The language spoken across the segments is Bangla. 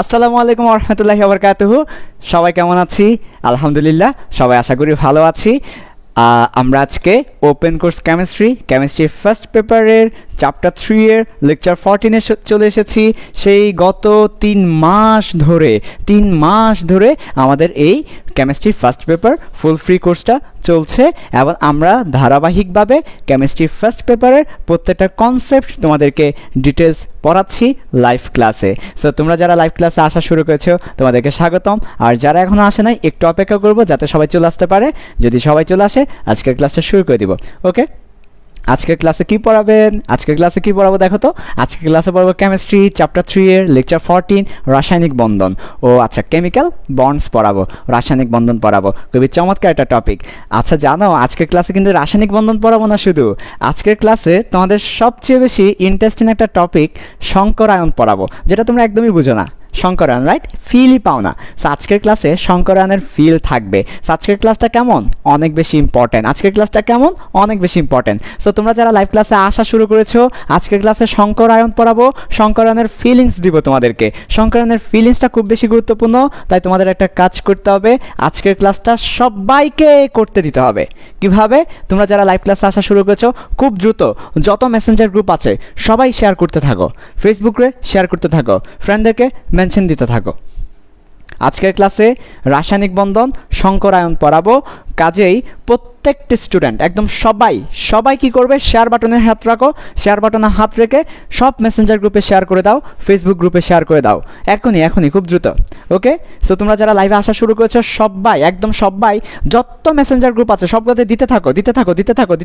আসসালামু আলাইকুম ওয়া রাহমাতুল্লাহি ওয়া বারাকাতুহু। সবাই কেমন আছি? আলহামদুলিল্লাহ সবাই আশা করি ভালো আছি। আমরা আজকে ওপেন কোর্স কেমিস্ট্রি ফার্স্ট পেপারের চ্যাপ্টার 3 এর লেকচার 14 এ চলে এসেছি। সেই গত 3 মাস ধরে আমাদের এই chemistry first paper full free কোর্সটা চলছে এবং আমরা ধারাবাহিকভাবে কেমিস্ট্রি ফার্স্ট পেপারের প্রত্যেকটা কনসেপ্ট তোমাদেরকে ডিটেলস পড়াচ্ছি লাইভ ক্লাসে। সো তোমরা যারা লাইভ ক্লাসে আসা শুরু করেছো তোমাদেরকে স্বাগতম, আর যারা এখনও আসে নাই একটু অপেক্ষা করবো যাতে সবাই চলে আসতে পারে। যদি সবাই চলে আসে আজকের ক্লাসটা শুরু করে দিব। ওকে, আজকের ক্লাসে কি পড়াবেন? আজকের ক্লাসে কি পড়াবো দেখো তো। আজকের ক্লাসে পড়াবো কেমিস্ট্রি চ্যাপ্টার 3 এর লেকচার 14 রাসায়নিক বন্ধন। ও আচ্ছা, কেমিক্যাল বন্ডস পড়াবো, রাসায়নিক বন্ধন পড়াবো। খুবই চমৎকার একটা টপিক। আচ্ছা জানো, আজকের ক্লাসে কিন্তু রাসায়নিক বন্ধন পড়াবো না শুধু, আজকের ক্লাসে তোমাদের সবচেয়ে বেশি ইন্টারেস্টিং একটা টপিক সংকরায়ন পড়াবো, যেটা তোমরা একদমই বুঝো না। সংকরায়ন, রাইট? ফিলই পাও না। সো আজকের ক্লাসে সংকরায়নের ফিল থাকবে। সো আজকের ক্লাসটা কেমন? অনেক বেশি ইম্পর্টেন্ট। আজকের ক্লাসটা কেমন? অনেক বেশি ইম্পর্টেন্ট। সো তোমরা যারা লাইভ ক্লাসে আসা শুরু করেছো, আজকের ক্লাসে সংকরায়ন পড়াবো, সংকরায়নের ফিলিংস দিব তোমাদেরকে। সংকরায়নের ফিলিংসটা খুব বেশি গুরুত্বপূর্ণ, তাই তোমাদের একটা কাজ করতে হবে, আজকের ক্লাসটা সবাইকে করতে দিতে হবে। কিভাবে? তোমরা যারা লাইভ ক্লাসে আসা শুরু করেছো খুব দ্রুত যত মেসেঞ্জার গ্রুপ আছে সবাই শেয়ার করতে থাকো, ফেসবুকে শেয়ার করতে থাকো, ফ্রেন্ডদেরকে মেনশন দিতে থাকো। আজকের ক্লাসে রাসায়নিক বন্ধন সংকরায়ন পড়াবো, কাজেই প্রত্যেকটি স্টুডেন্ট একদম সবাই কি করবে? শেয়ার বাটনে হাত রাখো, শেয়ার বাটনে হাত রেখে সব মেসেঞ্জার গ্রুপে শেয়ার করে দাও, ফেসবুক গ্রুপে শেয়ার করে দাও এখনই খুব দ্রুত। ওকে, সো তোমরা যারা লাইভে আসা শুরু করেছো একদম সবাই যত মেসেঞ্জার গ্রুপ আছে সবগুলোতে দিতে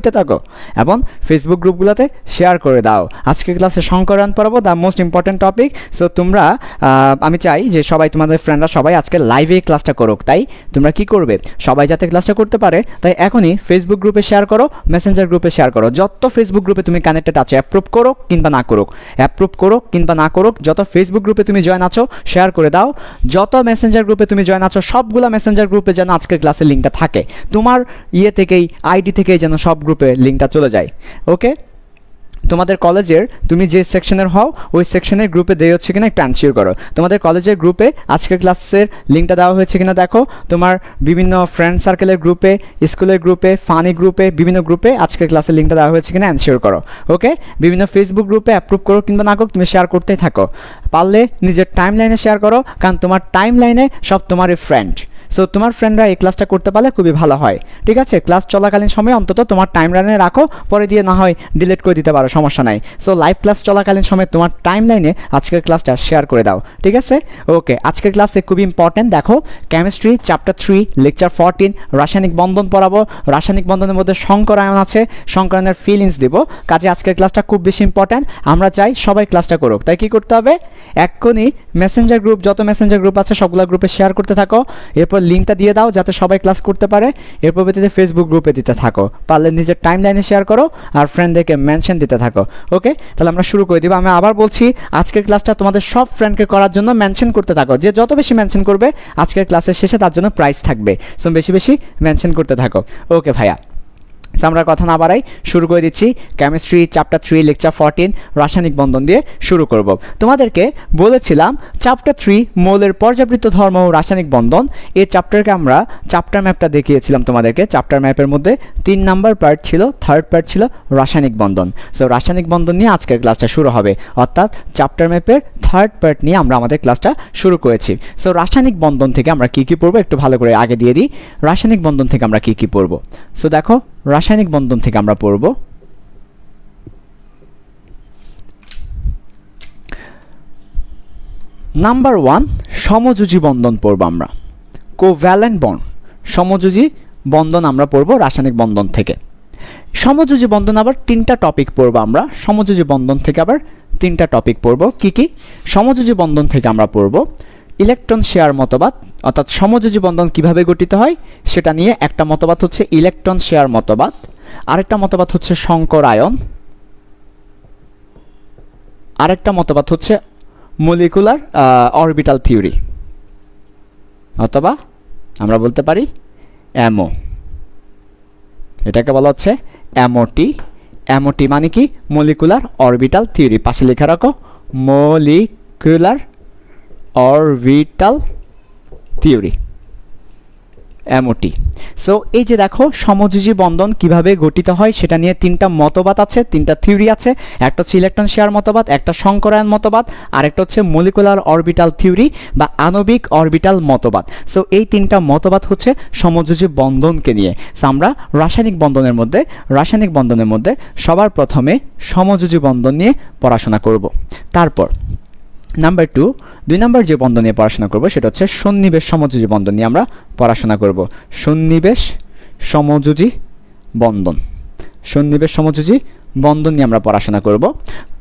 থাকো এবং ফেসবুক গ্রুপগুলোতে শেয়ার করে দাও। আজকের ক্লাসে সংকরায়ন পড়াবো, the most important topic. So তোমরা আমি চাই যে সবাই তোমাদের ফ্রেন্ডরা সবাই আজকে লাইভে ক্লাসটা করুক। তাই তোমরা কি করবে? সবাই যাতে ক্লাসটা করতে পারে তাই এখনই ফেসবুক গ্রুপে শেয়ার করো, মেসেঞ্জার গ্রুপে শেয়ার করো। যত ফেসবুক গ্রুপে তুমি কানেক্টেড আছো, অ্যাপ্রুভ করো কিংবা না করুক, যত ফেসবুক গ্রুপে তুমি জয়েন আছো শেয়ার করে দাও। যত মেসেঞ্জার গ্রুপে তুমি জয়েন আছো সবগুলো মেসেঞ্জার গ্রুপে যেন আজকের ক্লাসের লিঙ্কটা থাকে, তোমার থেকেই আইডি থেকেই যেন সব গ্রুপে লিঙ্কটা চলে যায়। ওকে, তোমাদের কলেজের তুমি যে সেকশনের হও ওই সেকশনের গ্রুপে দেওয়া হচ্ছে কিনা একটু এনশিওর করো। তোমাদের কলেজের গ্রুপে আজকের ক্লাসের লিঙ্কটা দেওয়া হয়েছে কিনা দেখো। তোমার বিভিন্ন ফ্রেন্ড সার্কেলের গ্রুপে, স্কুলের গ্রুপে, ফানি গ্রুপে, বিভিন্ন গ্রুপে আজকের ক্লাসের লিঙ্কটা দেওয়া হয়েছে কিনা এনশিওর করো। ওকে, বিভিন্ন ফেসবুক গ্রুপে অ্যাপ্রুভ করো কিংবা না করো, তুমি শেয়ার করতেই থাকো। পারলে নিজের টাইম লাইনে শেয়ার করো, কারণ তোমার টাইম লাইনে সব তোমারই ফ্রেন্ড। সো তোমার ফ্রেন্ডরা এই ক্লাসটা করতে পারলে খুবই ভালো হয়। ঠিক আছে, ক্লাস চলাকালীন সময় অন্তত তোমার টাইম লাইনে রাখো, পরে দিয়ে না হয় ডিলিট করে দিতে পারো, সমস্যা নাই। সো লাইভ ক্লাস চলাকালীন সময় তোমার টাইম লাইনে আজকের ক্লাসটা শেয়ার করে দাও। ঠিক আছে, ওকে। আজকের ক্লাসে খুবই ইম্পর্টেন্ট, দেখো কেমিস্ট্রি চ্যাপ্টার 3 লেকচার 14 রাসায়নিক বন্ধন পড়াবো। রাসায়নিক বন্ধনের মধ্যে সংকরায়ন আছে, সংকরায়নের ফিলিংস দিব। কাজে আজকের ক্লাসটা খুব বেশি ইম্পর্টেন্ট, আমরা চাই সবাই ক্লাসটা করুক। তাই কি করতে হবে? এক্ষুনি মেসেঞ্জার গ্রুপ, যত মেসেঞ্জার গ্রুপ আছে সবগুলো গ্রুপে শেয়ার করতে থাকো, এরপর লিঙ্কটা দিয়ে দাও যাতে সবাই ক্লাস করতে পারে। এরপর ভিত্তিতে ফেসবুক গ্রুপে দিতে থাকো, পারলে নিজের টাইম লাইনে শেয়ার করো আর ফ্রেন্ডদেরকে মেনশন দিতে থাকো। ওকে, তাহলে আমরা শুরু করে দিব। আমি আবার বলছি, আজকের ক্লাসটা তোমাদের সব ফ্রেন্ডকে করার জন্য মেনশন করতে থাকো। যে যত বেশি মেনশন করবে আজকের ক্লাসের শেষে তার জন্য প্রাইজ থাকবে। সো বেশি মেনশন করতে থাকো। ওকে ভাইয়া, আমরা কথা না বাড়াই শুরু করে দিচ্ছি। কেমিস্ট্রি চ্যাপ্টার 3 লেকচার 14 রাসায়নিক বন্ধন দিয়ে শুরু করব। তোমাদেরকে বলেছিলাম চ্যাপ্টার 3 মৌলের পর্যাবৃত্ত ধর্ম ও রাসায়নিক বন্ধন। এই চ্যাপ্টারকে আমরা চ্যাপ্টার ম্যাপটা দেখিয়েছিলাম তোমাদেরকে। চ্যাপ্টার ম্যাপের মধ্যে 3 নাম্বার পার্ট ছিল, থার্ড পার্ট ছিল রাসায়নিক বন্ধন। সো রাসায়নিক বন্ধন নিয়ে আজকের ক্লাসটা শুরু হবে, অর্থাৎ চ্যাপ্টার ম্যাপের থার্ড পার্ট নিয়ে আমরা আমাদের ক্লাসটা শুরু করেছি। সো রাসায়নিক বন্ধন থেকে আমরা কী পড়বো একটু ভালো করে আগে দিয়ে দিই। রাসায়নিক বন্ধন থেকে আমরা কী পড়বো? সো দেখো, রাসায়নিক বন্ধন থেকে আমরা পড়ব নাম্বার 1 সমযোজী বন্ধন পড়ব আমরা, কোভ্যালেন্ট বন্ড। সমযোজী বন্ধন আমরা পড়ব রাসায়নিক বন্ধন থেকে। সমযোজী বন্ধন আবার 3টা টপিক পড়ব আমরা। সমযোজী বন্ধন থেকে আবার 3টা টপিক পড়ব। কি? সমযোজী বন্ধন থেকে আমরা পড়ব ইলেকট্রন শেয়ার মতবাদ, অর্থাৎ সমযোজী বন্ধন কিভাবে গঠিত হয় সেটা নিয়ে একটা মতবাদ হচ্ছে ইলেকট্রন শেয়ার মতবাদ, আরেকটা মতবাদ হচ্ছে সংকরায়ন, আরেকটা মতবাদ হচ্ছে মলিকুলার অরবিটাল থিওরি, অথবা আমরা বলতে পারি অ্যামো। এটাকে বলা হচ্ছে অ্যামোটি। অ্যামোটি মানে কি? Molecular orbital theory. পাশে লেখা রাখো molecular orbital theory, MOT. So এই যে দেখো সমযোজী বন্ধন কিভাবে গঠিত হয় সেটা নিয়ে তিনটা মতবাদ আছে, তিনটা থিওরি আছে। একটা হচ্ছে ইলেকট্রন শেয়ার মতবাদ, একটা সংকরায়ন মতবাদ, আর একটা হচ্ছে মলিকুলার অরবিটাল থিওরি বা আণবিক অরবিটাল মতবাদ। সো এই তিনটা মতবাদ হচ্ছে সমযোজী বন্ধনকে নিয়ে। সো আমরা রাসায়নিক বন্ধনের মধ্যে সবার প্রথমে সমযোজী বন্ধন নিয়ে পড়াশোনা করব। তারপর নাম্বার 2, 2 নম্বর যে বন্ধন নিয়ে পড়াশোনা করব সেটা হচ্ছে সন্নিবেশ সমযোজী বন্ধন নিয়ে আমরা পড়াশোনা করব। সন্নিবেশ সমযোজী বন্ধন নিয়ে আমরা পড়াশোনা করব।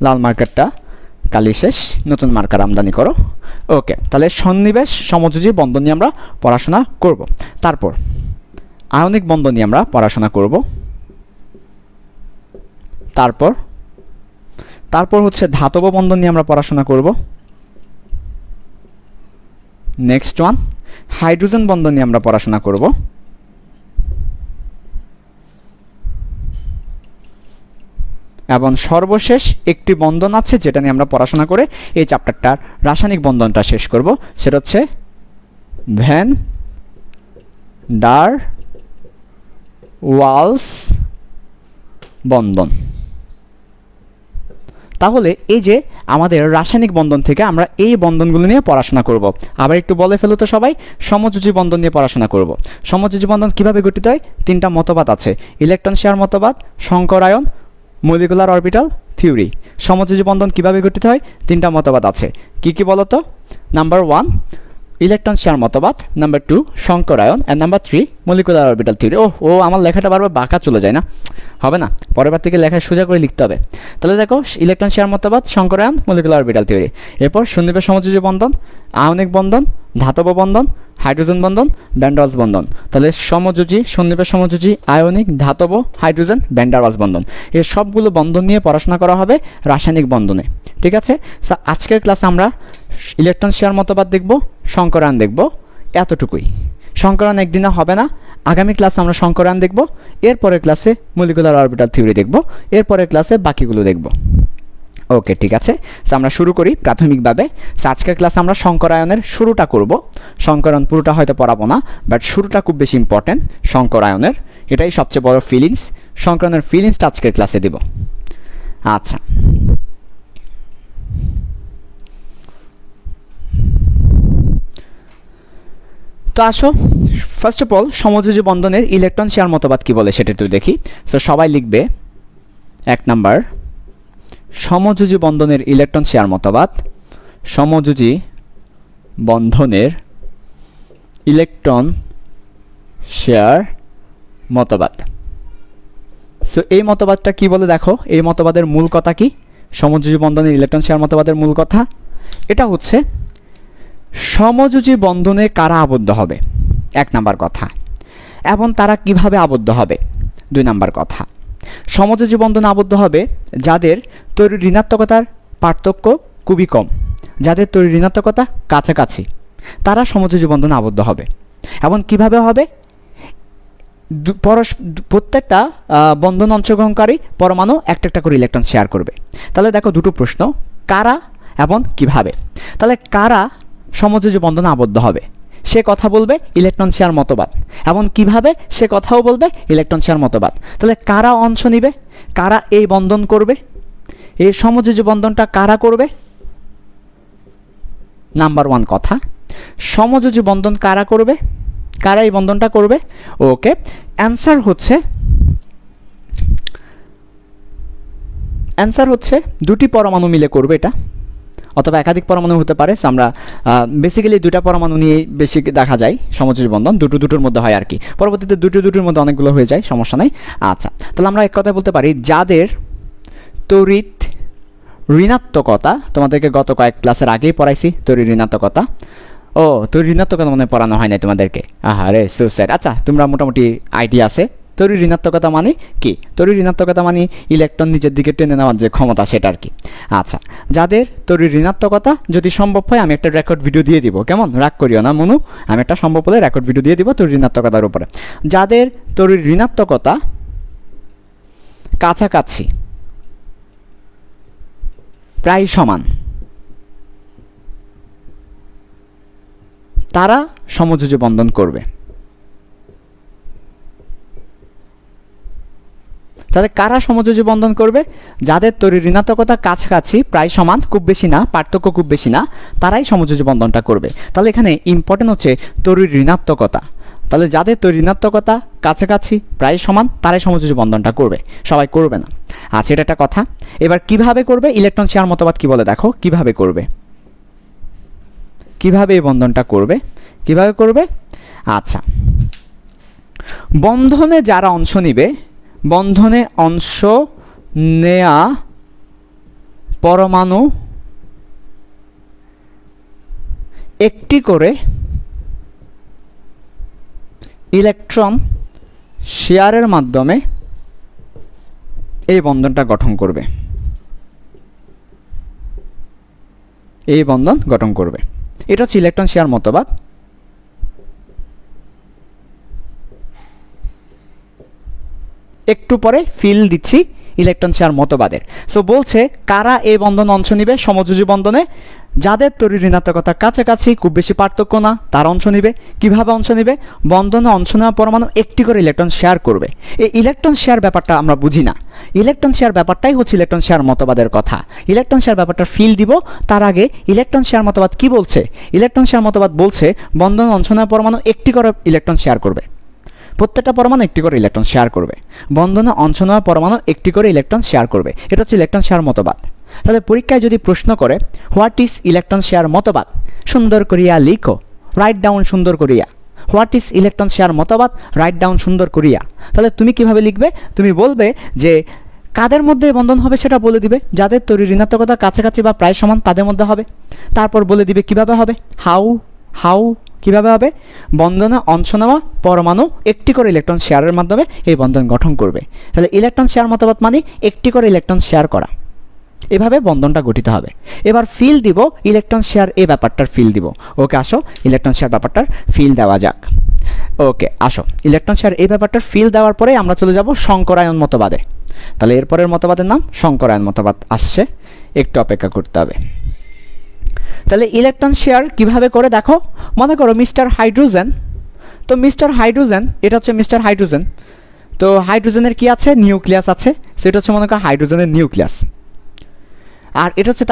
লাল মার্কারটা কালি শেষ, নতুন মার্কার আমদানি করো। ওকে, তাহলে সন্নিবেশ সমযোজী বন্ধন নিয়ে আমরা পড়াশোনা করব। তারপর আয়নিক বন্ধন নিয়ে আমরা পড়াশোনা করব। তারপর হচ্ছে ধাতব বন্ধন নিয়ে আমরা পড়াশোনা করব। নেক্সট ওয়ান হাইড্রোজেন বন্ধন নিয়ে আমরা পড়াশোনা করব। এবং সর্বশেষ একটি বন্ধন আছে যেটা নিয়ে আমরা পড়াশোনা করে এই চ্যাপ্টারটার রাসায়নিক বন্ধনটা শেষ করব, সেটা হচ্ছে ভ্যান ডার ওয়ালস বন্ধন। তাহলে এই যে আমাদের রাসায়নিক বন্ধন থেকে আমরা এই বন্ধনগুলো নিয়ে পড়াশোনা করব। আবার একটু বলে ফেলো তো সবাই, সমযোজী বন্ধন নিয়ে পড়াশোনা করব। সমযোজী বন্ধন কিভাবে গঠিত হয়? তিনটা মতবাদ আছে, ইলেকট্রন শেয়ার মতবাদ, সংকরায়ন, মলিকুলার অরবিটাল থিওরি। সমযোজী বন্ধন কিভাবে গঠিত হয়? তিনটা মতবাদ আছে, কি কি বলো তো? নাম্বার 1 ইলেকট্রন শেয়ার মতবাদ, নাম্বার 2 সংকরায়ন, আর নাম্বার 3 মলিকুলার অরবিটাল থিওরি। ও আমার লেখাটা বারবার বাঁকা চলে যায় না, হবে না, পরের বার থেকে লেখা সোজা করে লিখতে হবে। তাহলে দেখো ইলেকট্রন শেয়ার মতবাদ, সংকরায়ন, মলিকুলার অরবিটাল থিওরি। এরপর সন্নিবেশ সমযোজী বন্ধন, আয়নিক বন্ধন, ধাতব বন্ধন, হাইড্রোজেন বন্ধন, ভ্যান ডার ওয়ালস বন্ধন। তাহলে সমযোজী, সন্নিবেশ সমযোজী, আয়নিক, ধাতব, হাইড্রোজেন, ভ্যান ডার ওয়ালস বন্ধন, এই সবগুলো বন্ধন নিয়ে পড়াশোনা করা হবে রাসায়নিক বন্ধনে। ঠিক আছে, সো আজকের ক্লাসে আমরা ইলেকট্রন শেয়ার মতবাদ দেখব, সংকরায়ন দেখব, এতটুকুই। সংকরায়ন একদিনে হবে না, আগামী ক্লাসে আমরা সংকরায়ন দেখব, এরপরের ক্লাসে মলিকুলার অরবিটাল থিওরি দেখব, এরপরের ক্লাসে বাকিগুলো দেখব। ওকে, ঠিক আছে, সো আমরা শুরু করি প্রাথমিকভাবে। সো আজকের ক্লাসে আমরা সংকরায়নের শুরুটা করব। সংকরায়ন পুরোটা হয়তো পড়াবো না, বাট শুরুটা খুব বেশি ইম্পর্টেন্ট সংকরায়নের, এটাই সবচেয়ে বড় ফিলিংস। সংকরায়নের ফিলিংসটা আজকের ক্লাসে দেব। আচ্ছা, তো আসো ফার্স্ট অফ অল সমযোজী বন্ধনের ইলেকট্রন শেয়ার মতবাদ কি বলে সেটা একটু দেখি। সো সবাই লিখবে 1 নাম্বার সমযোজী বন্ধনের ইলেকট্রন শেয়ার মতবাদ, সমযোজী বন্ধনের ইলেকট্রন শেয়ার মতবাদ। সো এই মতবাদটা কি বলে দেখো, এই মতবাদের মূল কথা কি? সমযোজী বন্ধনের ইলেকট্রন শেয়ার মতবাদের মূল কথা এটা হচ্ছে সমযোজী বন্ধনে কারা আবদ্ধ হবে, 1 নাম্বার কথা, এবং তারা কিভাবে আবদ্ধ হবে, 2 নাম্বার কথা। সমযোজী বন্ধনে আবদ্ধ হবে যাদের তড়িৎ ঋণাত্মকতার পার্থক্য খুবই কম, যাদের তড়িৎ ঋণাত্মকতা কাছাকাছি, তারা সমযোজী বন্ধনে আবদ্ধ হবে। এবং কিভাবে হবে? প্রত্যেকটা বন্ধন অংশগ্রহণকারী পরমাণু একটা একটা করে ইলেকট্রন শেয়ার করবে। তাহলে দেখো দুটো প্রশ্ন, কারা এবং কিভাবে। তাহলে কারা সমযোজী বন্ধনে আবদ্ধ হবে সে কথা বলবে ইলেকট্রন শেয়ার মতবাদ, এবং কিভাবে সে কথাও বলবে ইলেকট্রন শেয়ার মতবাদ। তাহলে কারা অংশ নিবে, কারা এই বন্ধন করবে, এই সমযোজী বন্ধনটা কারা করবে? নাম্বার 1 কথা, সমযোজী বন্ধন কারা করবে, কারা এই বন্ধনটা করবে? ওকে, অ্যান্সার হচ্ছে দুটি পরমাণু মিলে করবে এটা, অথবা একাধিক পরমাণু হতে পারে। আমরা বেসিক্যালি 2টা পরমাণু নিয়ে বেশি দেখা যায় সমযোজী বন্ধন, দুটোর মধ্যে হয় আর কি। পরবর্তীতে দুটোর মধ্যে অনেকগুলো হয়ে যায়, সমস্যা নাই। আচ্ছা, তাহলে আমরা এক কথা বলতে পারি যাদের তড়িৎ ঋণাত্মকতা, তোমাদেরকে গত কয়েক ক্লাসের আগেই পড়াইছি তড়িৎ ঋণাত্মকতা। ও, তড়িৎ ঋণাত্মকতা মনে পড়ানো হয় নাই তোমাদেরকে, আহারে সুসাইড। আচ্ছা, তোমরা মোটামুটি আইডিয়া আছে তড়িৎ ঋণাত্মকতা মানে কি। তড়িৎ ঋণাত্মকতা মানে ইলেকট্রন নিজের দিকে টেনে নেওয়ার যে ক্ষমতা, সেটা আর কি। আচ্ছা, যাদের তড়িৎ ঋণাত্মকতা, যদি সম্ভব হয় আমি একটা রেকর্ড ভিডিও দিয়ে দিব, কেমন, রাগ করিও না মনু, আমি একটা সম্ভব হলে রেকর্ড ভিডিও দিয়ে দিব তড়িৎ ঋণাত্মকতার উপরে। যাদের তড়িৎ ঋণাত্মকতা কাছাকাছি, প্রায় সমান, তারা সমযোজী বন্ধন করবে। তাহলে কারা সমযোজী বন্ধন করবে? যাদের তড়িৎ ঋণাত্মকতা কাছাকাছি প্রায় সমান, খুব বেশি না, পার্থক্য খুব বেশি না, তারাই সমযোজী বন্ধনটা করবে। তাহলে এখানে ইম্পর্টেন্ট হচ্ছে তড়িৎ ঋণাত্মকতা। তাহলে যাদের তড়িৎ ঋণাত্মকতা কাছাকাছি প্রায় সমান তারাই সমযোজী বন্ধনটা করবে, সবাই করবে না। আচ্ছা, এটা একটা কথা। এবার কিভাবে করবে? ইলেকট্রন শেয়ার মতবাদ কি বলে দেখো, কিভাবে করবে, কিভাবে এই বন্ধনটা করবে, কিভাবে করবে। আচ্ছা, বন্ধনে যারা অংশ নিবে, বন্ধনে অংশ নেয়া পরমাণু একটি করে ইলেকট্রন শেয়ারের মাধ্যমে এই বন্ধনটা গঠন করবে, এই বন্ধন গঠন করবে। এটা হচ্ছে ইলেকট্রন শেয়ার মতবাদ। একটু পরে ফিল দিচ্ছি ইলেকট্রন শেয়ার মতবাদের। সো বলছে কারা এই বন্ধনে অংশ নিবে? সমযোজী বন্ধনে যাদের তড়িৎ ঋণাত্মকতার কাছাকাছি, খুব বেশি পার্থক্য না, তারা অংশ নিবে। কিভাবে অংশ নিবে? বন্ধনে অংশ নেওয়া পরমাণু একটি করে ইলেকট্রন শেয়ার করবে। এই ইলেকট্রন শেয়ার ব্যাপারটা আমরা বুঝি না। ইলেকট্রন শেয়ার ব্যাপারটাই হচ্ছে ইলেকট্রন শেয়ার মতবাদের কথা। ইলেকট্রন শেয়ার ব্যাপারটা ফিল দিব। তার আগে ইলেকট্রন শেয়ার মতবাদ কি বলছে? ইলেকট্রন শেয়ার মতবাদ বলছে বন্ধনে অংশ নেওয়া পরমাণু একটি করে ইলেকট্রন শেয়ার করবে। প্রত্যেকটা পরমাণু একটি করে ইলেকট্রন শেয়ার করবে। বন্ধনে অংশ নেওয়া পরমাণু একটি করে ইলেকট্রন শেয়ার করবে। এটা হচ্ছে ইলেকট্রন শেয়ার মতবাদ। তাহলে পরীক্ষায় যদি প্রশ্ন করে হোয়াট ইজ ইলেকট্রন শেয়ার মতবাদ, সুন্দর করিয়া লিখো, রাইট ডাউন সুন্দর করিয়া। হোয়াট ইজ ইলেকট্রন শেয়ার মতবাদ, রাইট ডাউন সুন্দর করিয়া। তাহলে তুমি কিভাবে লিখবে? তুমি বলবে যে কাদের মধ্যে বন্ধন হবে সেটা বলে দিবে। যাদের তড়িৎ ঋণাত্মকতা কাছাকাছি বা প্রায় সমান তাদের মধ্যে হবে। তারপর বলে দিবে কিভাবে হবে, হাউ কিভাবে হবে? বন্ধনে অংশ নেওয়া পরমাণু একটি করে ইলেকট্রন শেয়ারের মাধ্যমে এই বন্ধন গঠন করবে। তাহলে ইলেকট্রন শেয়ার মতবাদ মানে একটি করে ইলেকট্রন শেয়ার করা। এভাবে বন্ধনটা গঠিত হবে। এবার ফিল দিব ইলেকট্রন শেয়ার এই ব্যাপারটার ফিল দিব। ওকে, আসো ইলেকট্রন শেয়ার ব্যাপারটার ফিল দেওয়া যাক। ওকে, আসো ইলেকট্রন শেয়ার এই ব্যাপারটার ফিল দেওয়ার পরে আমরা চলে যাব শঙ্করায়ন মতবাদে। তাহলে এরপরের মতবাদের নাম শঙ্করায়ন মতবাদ আসছে, একটু অপেক্ষা করতে হবে। তাহলে ইলেকট্রন শেয়ার কিভাবে করে দেখো, মনে করো মিস্টার হাইড্রোজেন। তো মিস্টার হাইড্রোজেন, এটা হচ্ছে মিস্টার হাইড্রোজেন। তো হাইড্রোজেনের কি আছে? নিউক্লিয়াস আছে। সেটা হচ্ছে মনে করো হাইড্রোজেনের নিউক্লিয়াস। আর এটা হচ্ছে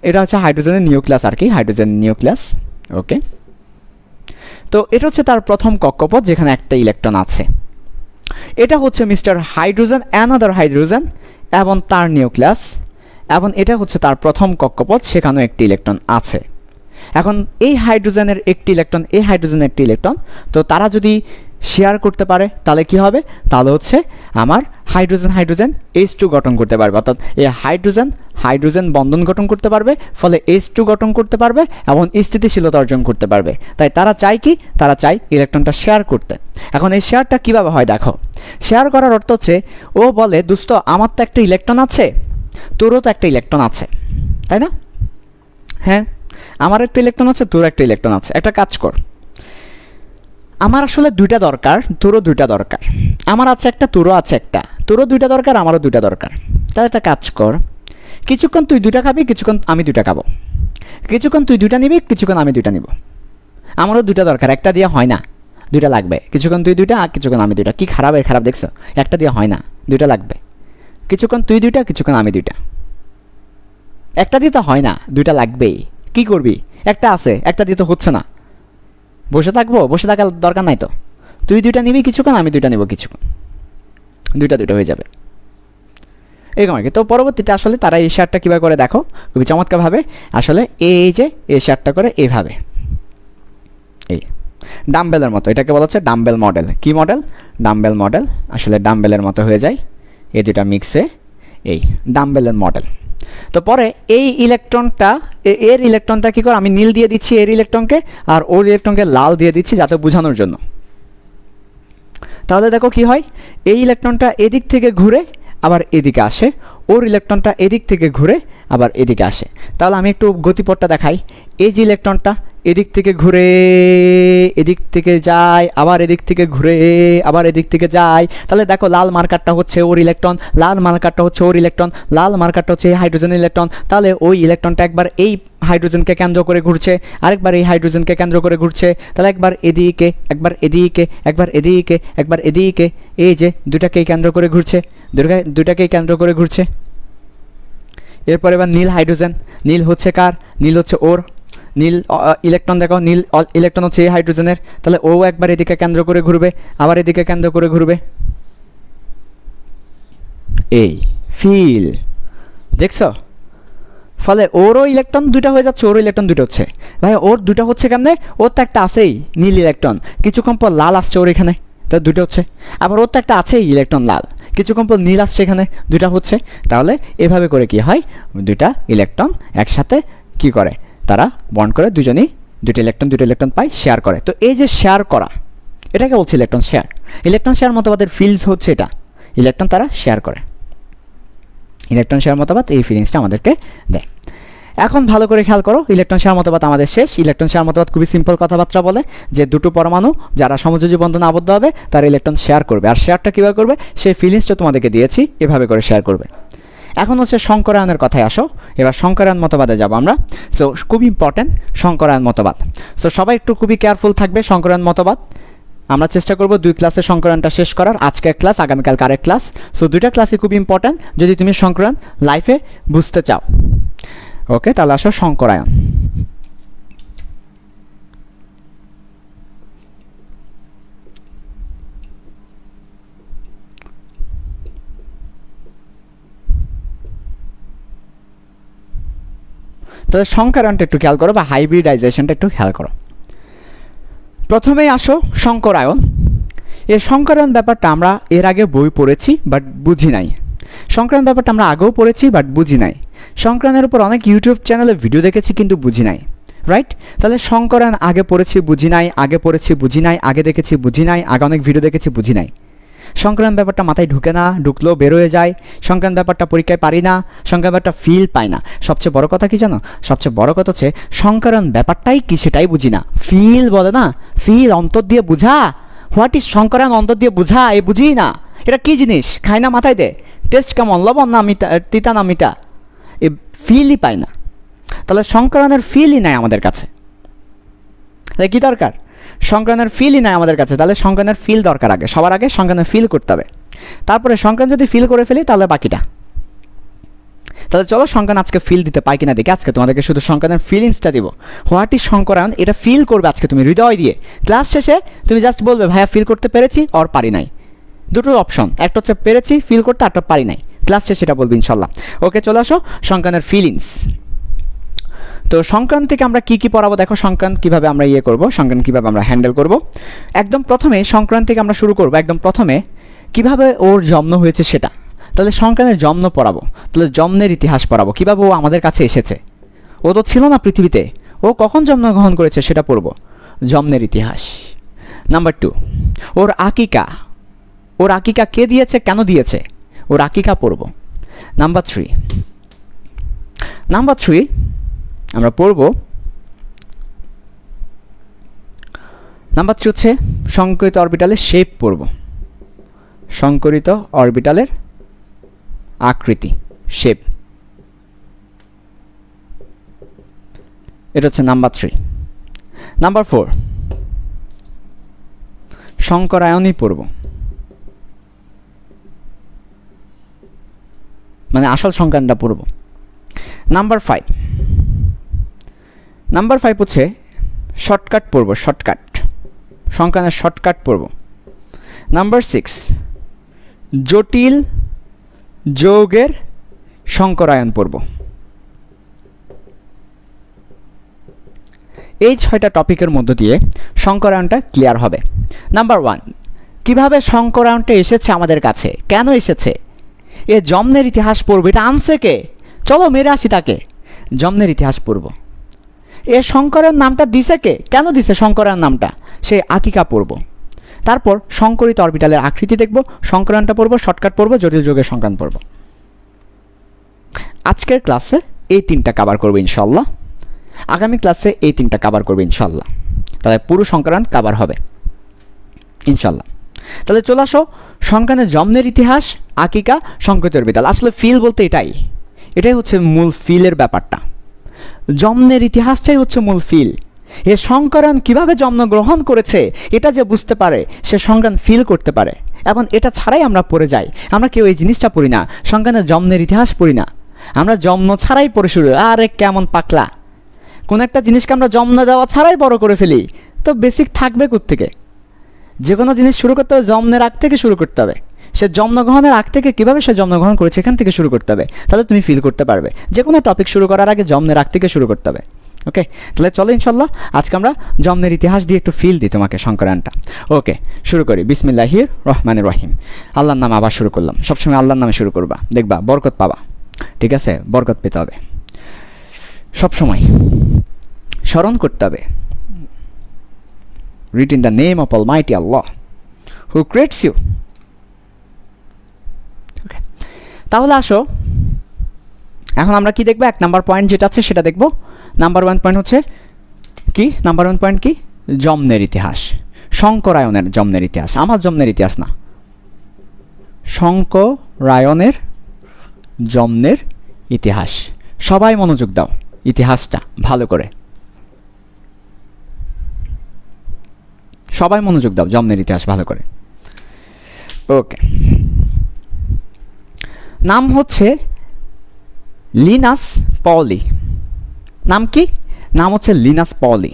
এটা হচ্ছে হাইড্রোজেনের নিউক্লিয়াস আর কি, হাইড্রোজেন নিউক্লিয়াস। ওকে, তো এটা হচ্ছে তার প্রথম কক্ষপথ যেখানে একটা ইলেকট্রন আছে। এটা হচ্ছে মিস্টার হাইড্রোজেন, অ্যানাদার হাইড্রোজেন এবং তার নিউক্লিয়াস। এবং এটা হচ্ছে তার প্রথম কক্ষপথ, সেখানেও একটি ইলেকট্রন আছে। এখন এই হাইড্রোজেনের একটি ইলেকট্রন, এই হাইড্রোজেনের একটি ইলেকট্রন, তো তারা যদি শেয়ার করতে পারে তাহলে কি হবে? তাহলে হচ্ছে আমার হাইড্রোজেন H2 গঠন করতে পারবে। অর্থাৎ এই হাইড্রোজেন বন্ধন গঠন করতে পারবে, ফলে H2 গঠন করতে পারবে এবং স্থিতিশীলতা অর্জন করতে পারবে। তাই তারা চায় কি? তারা চায় ইলেকট্রনটা শেয়ার করতে। এখন এই শেয়ারটা কিভাবে হয় দেখো। শেয়ার করার অর্থ হচ্ছে ও বলে দোস্ত আমার তো একটা ইলেকট্রন আছে, তোরও তো একটা ইলেকট্রন আছে, তাই না? হ্যাঁ, আমার একটা ইলেকট্রন আছে, তোর একটা ইলেকট্রন আছে। একটা কাজ কর, আমার আসলে দুইটা দরকার, তোরও দুইটা দরকার। আমার আছে একটা, তোরও আছে একটা, তোরও দুইটা দরকার, আমারও দুইটা দরকার। তাহলে একটা কাজ কর, কিছুক্ষণ তুই দুইটা খাবি, কিছুক্ষণ আমি দুইটা খাবো। কিছুক্ষণ তুই দুইটা নিবি, কিছুক্ষণ আমি দুইটা নিব। আমারও দুইটা দরকার, একটা দিয়ে হয় না, দুইটা লাগবে। কিছুক্ষণ তুই দুইটা, আর কিছুক্ষণ আমি দুইটা। কি খারাপ দেখছো? একটা দিয়ে হয় না, দুইটা লাগবে। কিছুক্ষণ তুই দুইটা, কিছুক্ষণ আমি দুইটা। একটা দিয়ে তো হয় না, দুইটা লাগবেই। কি করবি? একটা আছে, একটা দিয়ে তো হচ্ছে না। বসে থাকবো? বসে থাকার দরকার নাই তো। তুই দুইটা নিবি কিছুক্ষণ, আমি দুইটা নিব কিছুক্ষণ, দুইটা হয়ে যাবে। এরকম আর কি। তো পরবর্তীতে আসলে তারা এই শেয়ারটা কীভাবে করে দেখো, খুবই চমৎকারভাবে। আসলে এই যে এই শেয়ারটা করে এইভাবে, এই ডাম্বেলের মতো, এটাকে বলা হচ্ছে ডাম্বেল মডেল। কি মডেল? Dumbbell model. আসলে ডাম্বেলের মতো হয়ে যায় এই দুটা মিক্সে, এই ডাম্বেলের মডেল। তো পরে এই ইলেকট্রনটা, এর ইলেকট্রনটা কী করে, আমি নীল দিয়ে দিচ্ছি এর ইলেকট্রনকে, আর ওর ইলেকট্রনকে লাল দিয়ে দিচ্ছি যাতে বোঝানোর জন্য। তাহলে দেখো কি হয়, এই ইলেকট্রনটা এদিক থেকে ঘুরে আবার এদিকে আসে, ওর ইলেকট্রনটা এদিক থেকে ঘুরে আবার এদিকে আসে। তাহলে আমি একটু গতিপথটা দেখাই। এই যে ইলেকট্রনটা, এদিক থেকে ঘুরে এদিক থেকে যায়, আবার এদিক থেকে ঘুরে আবার এদিক থেকে যায়। তাহলে দেখো লাল মার্কারটা হচ্ছে ওর ইলেকট্রন, লাল মার্কারটা হচ্ছে ওর ইলেকট্রন, লাল মার্কারটা হচ্ছে হাইড্রোজেন ইলেকট্রন। তাহলে ওই ইলেকট্রনটা একবার এই হাইড্রোজেনকে কেন্দ্র করে ঘুরছে, আরেকবার এই হাইড্রোজেনকে কেন্দ্র করে ঘুরছে। তাহলে একবার এদিকে একবার এদিকে একবার এদিকে একবার এদিকে, এই যে দুটাকেই কেন্দ্র করে ঘুরছে, দুটাকেই কেন্দ্র করে ঘুরছে। এরপর এবার নীল হাইড্রোজেন, নীল হচ্ছে কার? নীল হচ্ছে ওর। নীল ইলেকট্রন দেখো, নীল ইলেকট্রন হচ্ছে এই হাইড্রোজেনের। তাহলে ও একবার এদিকে কেন্দ্র করে ঘুরবে, আবার এদিকে কেন্দ্র করে ঘুরবে। এই ফিল দেখছো? ফলে ওরও ইলেকট্রন দুইটা হয়ে যাচ্ছে, ওরও ইলেকট্রন দুটো হচ্ছে। ভাই ওর দুটো হচ্ছে কেমনে? ওর তো একটা আছেই নীল ইলেকট্রন, কিছুক্ষণ পর লাল আসছে ওর এখানে, তো দুটো হচ্ছে। আবার ওর তো একটা আছেই ইলেকট্রন লাল, কিছুক্ষণ পর নীল আসছে এখানে, দুইটা হচ্ছে। তাহলে এভাবে করে কি হয়, দুইটা ইলেকট্রন একসাথে কি করে, তারা বন্ড করে, দুজনেই দুটো ইলেকট্রন পায়, শেয়ার করে। তো এই যে শেয়ার করা, এটাকে বলছে ইলেকট্রন শেয়ার। ইলেকট্রন শেয়ার মতবাদের ফিল্ডস হচ্ছে এটা, ইলেকট্রন তারা শেয়ার করে। ইলেকট্রন শেয়ার মতবাদ এই ফিলিংসটা আমাদেরকে দেয়। এখন ভালো করে খেয়াল করো, ইলেকট্রন শেয়ার মতবাদ আমাদের শেষ। ইলেকট্রন শেয়ার মতবাদ খুবই সিম্পল কথাবার্তা বলে যে দুটো পরমাণু যারা সমযোজী বন্ধনে আবদ্ধ হবে তারা ইলেকট্রন শেয়ার করবে। আর শেয়ারটা কীভাবে করবে সেই ফিলিংসটা তোমাদেরকে দিয়েছি, এভাবে করে শেয়ার করবে। এখন হচ্ছে সংকরায়নের কথায় আসো। এবার সংকরায়ন মতবাদে যাব আমরা। সো খুব ইম্পর্ট্যান্ট সংকরায়ন মতবাদ। সো সবাই একটু খুবই কেয়ারফুল থাকবে। সংকরায়ন মতবাদ আমরা চেষ্টা করব 2 ক্লাসে সংকরায়নটা শেষ করার। আজকের ক্লাস, আগামীকাল আরেক ক্লাস। সো দুইটা ক্লাসই খুব ইম্পর্ট্যান্ট যদি তুমি সংকরায়ন লাইফে বুঝতে চাও। ওকে, তাহলে আসো সংকরায়ন। তাহলে সংকরায়নটা একটু খেয়াল করো, বা হাইব্রিডাইজেশনটা একটু খেয়াল করো। প্রথমেই আসো সংকরায়ন। এই সংকরায়ন ব্যাপারটা আমরা এর আগে বই পড়েছি বাট বুঝি নাই। সংকরায়ন ব্যাপারটা আমরা আগেও পড়েছি বাট বুঝি নাই। সংকরায়নের উপর অনেক ইউটিউব চ্যানেলে ভিডিও দেখেছি কিন্তু বুঝি নাই, রাইট? তাহলে সংকরায়ন আগে পড়েছি বুঝি নাই, আগে পড়েছি বুঝি নাই, আগে দেখেছি বুঝি নাই, আগে অনেক ভিডিও দেখেছি বুঝি নাই। সংকরায়ন ব্যাপারটা মাথায় ঢুকে না, ঢুকলেও বের হয়ে যায়। সংকরায়ন ব্যাপারটা পরীক্ষায় পারি না, সংকরায়ন ব্যাপারটা ফিল পাই না। সবচেয়ে বড় কথা কি জানো? সবচেয়ে বড় কথা হচ্ছে সংকরায়ন ব্যাপারটাই কি সেটাই বুঝি না। ফিল বলে না, ফিল অন্তর দিয়ে বুঝা। হোয়াট ইজ সংকরায়ন? অন্তর দিয়ে বুঝা, এ বুঝি না। এটা কি জিনিস? খাই না, মাথায় দে, টেস্ট কেমন, লবণ না মিঠা, তিতা না মিঠা, এ ফিলই পাই না। তাহলে সংকরায়নের ফিলই নাই আমাদের কাছে। তাহলে কী দরকার? সংকরায়নের ফিলই নাই আমাদের কাছে। তাহলে সংকরায়নের ফিল দরকার আগে, সবার আগে সংকরায়নের ফিল করতে হবে। তারপরে সংকরায়ন যদি ফিল করে ফেলি তাহলে বাকিটা। তাহলে চলো সংকরায়ন আজকে ফিল দিতে পাই কিনা দেখি। আজকে তোমাদেরকে শুধু সংকরায়নের ফিলিংসটা দিব। হোয়াট ইজ সংকরায়ন এটা ফিল করবে আজকে তুমি হৃদয় দিয়ে। ক্লাস শেষে তুমি জাস্ট বলবে ভাইয়া ফিল করতে পেরেছি আর পারি নাই। দুটো অপশন, একটা হচ্ছে পেরেছি ফিল করতে, একটা পারি নাই। ক্লাস শেষে এটা বলবি ইনশাল্লাহ। ওকে, চলে আসো সংকরায়নের ফিলিংস। তো সংক্রান্ত থেকে আমরা কি কি পড়াবো দেখো। সংক্রান্ত কীভাবে আমরা করব, সংক্রান্ত কীভাবে আমরা হ্যান্ডেল করব। একদম প্রথমে সংক্রান্ত থেকে আমরা শুরু করব। একদম প্রথমে কিভাবে ওর জন্ম হয়েছে সেটা। তাহলে সংক্রান্তের জন্ম পড়াবো। তাহলে জন্মের ইতিহাস পড়াবো, কীভাবে ও আমাদের কাছে এসেছে। ও তো ছিল না পৃথিবীতে, ও কখন জন্মগ্রহণ করেছে সেটা পড়ব, জন্মের ইতিহাস। নাম্বার 2, ওর আকিকা। ওর আকিকা কে দিয়েছে, কেন দিয়েছে, ওর আকিকা পড়ব। নাম্বার 3 আমরা পড়ব। নাম্বার 3 হচ্ছে সংকরিত অরবিটালের শেপ পড়ব। সংকরিত অরবিটালের আকৃতি, শেপ, এটা হচ্ছে নাম্বার 3। নাম্বার 4 সংকরায়নই পড়ব, মানে আসল সংকরায়নটা পড়ব। নাম্বার 5 হচ্ছে শর্টকাট পড়ব, শর্টকাট, সংকরায়নের শর্টকাট পড়ব। নাম্বার 6 জটিল যৌগের সংকরায়ন পড়ব। এই 6টা টপিকের মধ্য দিয়ে সংকরায়নটা ক্লিয়ার হবে। নাম্বার 1 কিভাবে সংকরায়নটা এসেছে আমাদের কাছে, কেন এসেছে, এ জন্মের ইতিহাস পড়ব। এটা আনছে কে? চলো মেরে আসি তাকে। জন্মের ইতিহাস পড়ব। এ সংকরায়ন নামটা দিছে কে, কেন দিছে সংকরায়ন নামটা, সে আকিকা পড়ব। তারপর সংকরিত অরবিটালের আকৃতি দেখব, সংকরায়নটা পড়ব, শর্টকাট পড়ব, জটিল যৌগের সংকরায়ন পড়ব। আজকের ক্লাসে এই 3টা কভার করব ইনশাল্লাহ। আগামী ক্লাসে এই 3টা কভার করবে ইনশাল্লাহ, তাহলে পুরো সংক্রান্ত কভার হবে ইনশাল্লাহ। তাহলে চলে আসো সংক্রান্তের জন্মের ইতিহাস, আকিকা, সংকেতের বিতাল। আসলে ফিল বলতে এটাই হচ্ছে মূল ফিলের ব্যাপারটা। জন্মের ইতিহাসটাই হচ্ছে মূল ফিল। এ সংক্রান্ত কীভাবে জন্মগ্রহণ করেছে এটা যে বুঝতে পারে সে সংক্রান্ত ফিল করতে পারে, এবং এটা ছাড়াই আমরা পড়ে যাই। আমরা কেউ এই জিনিসটা পড়ি না, সংক্রান্তের জন্মের ইতিহাস পড়ি না, আমরা জন্ম ছাড়াই পড়ে শুরু। আরে কেমন পাকলা, কোন একটা জিনিসকে আমরা জন্ম দেওয়া ছাড়াই বড় করে ফেলি, তো বেসিক থাকবে কোত্থেকে? যে কোনো জিনিস শুরু করতে হবে জন্মের আগ থেকে শুরু করতে হবে। সে জন্মগ্রহণের আগ থেকে কীভাবে সে জন্মগ্রহণ করেছে এখান থেকে শুরু করতে হবে, তাহলে তুমি ফিল করতে পারবে। যে কোনো টপিক শুরু করার আগে জন্মের আগ থেকে শুরু করতে হবে। ওকে, তাহলে চলো ইনশাল্লাহ আজকে আমরা জন্মের ইতিহাস দিয়ে একটু ফিল দিই তোমাকে সংক্রান্তটা। ওকে, শুরু করি। বিসমিল্লাহির রহমানির রহিম। আল্লাহর নামে আবার শুরু করলাম। সবসময় আল্লাহর নামে শুরু করবা, দেখবা বরকত পাবা। ঠিক আছে, বরকত পেতে হবে, সবসময় স্মরণ করতে হবে। Read in the name of almighty Allah who creates you. Okay, তাহলে আসো এখন আমরা কি দেখবো? 1 নাম্বার পয়েন্ট যেটা আছে সেটা দেখবো। নাম্বার 1 পয়েন্ট হচ্ছে কি? নাম্বার 1 পয়েন্ট কি? জন্মের ইতিহাস, শঙ্করায়নের জন্মের ইতিহাস, আমার জন্মের ইতিহাস না, শঙ্করায়নের জন্মের ইতিহাস। সবাই মনোযোগ দাও ইতিহাসটা ভালো করে, সবাই মনোযোগ দাও জন্মের ইতিহাস ভালো করে। ওকে, নাম হচ্ছে লিনাস পলি। নাম কি? নাম হচ্ছে লিনাস পলি।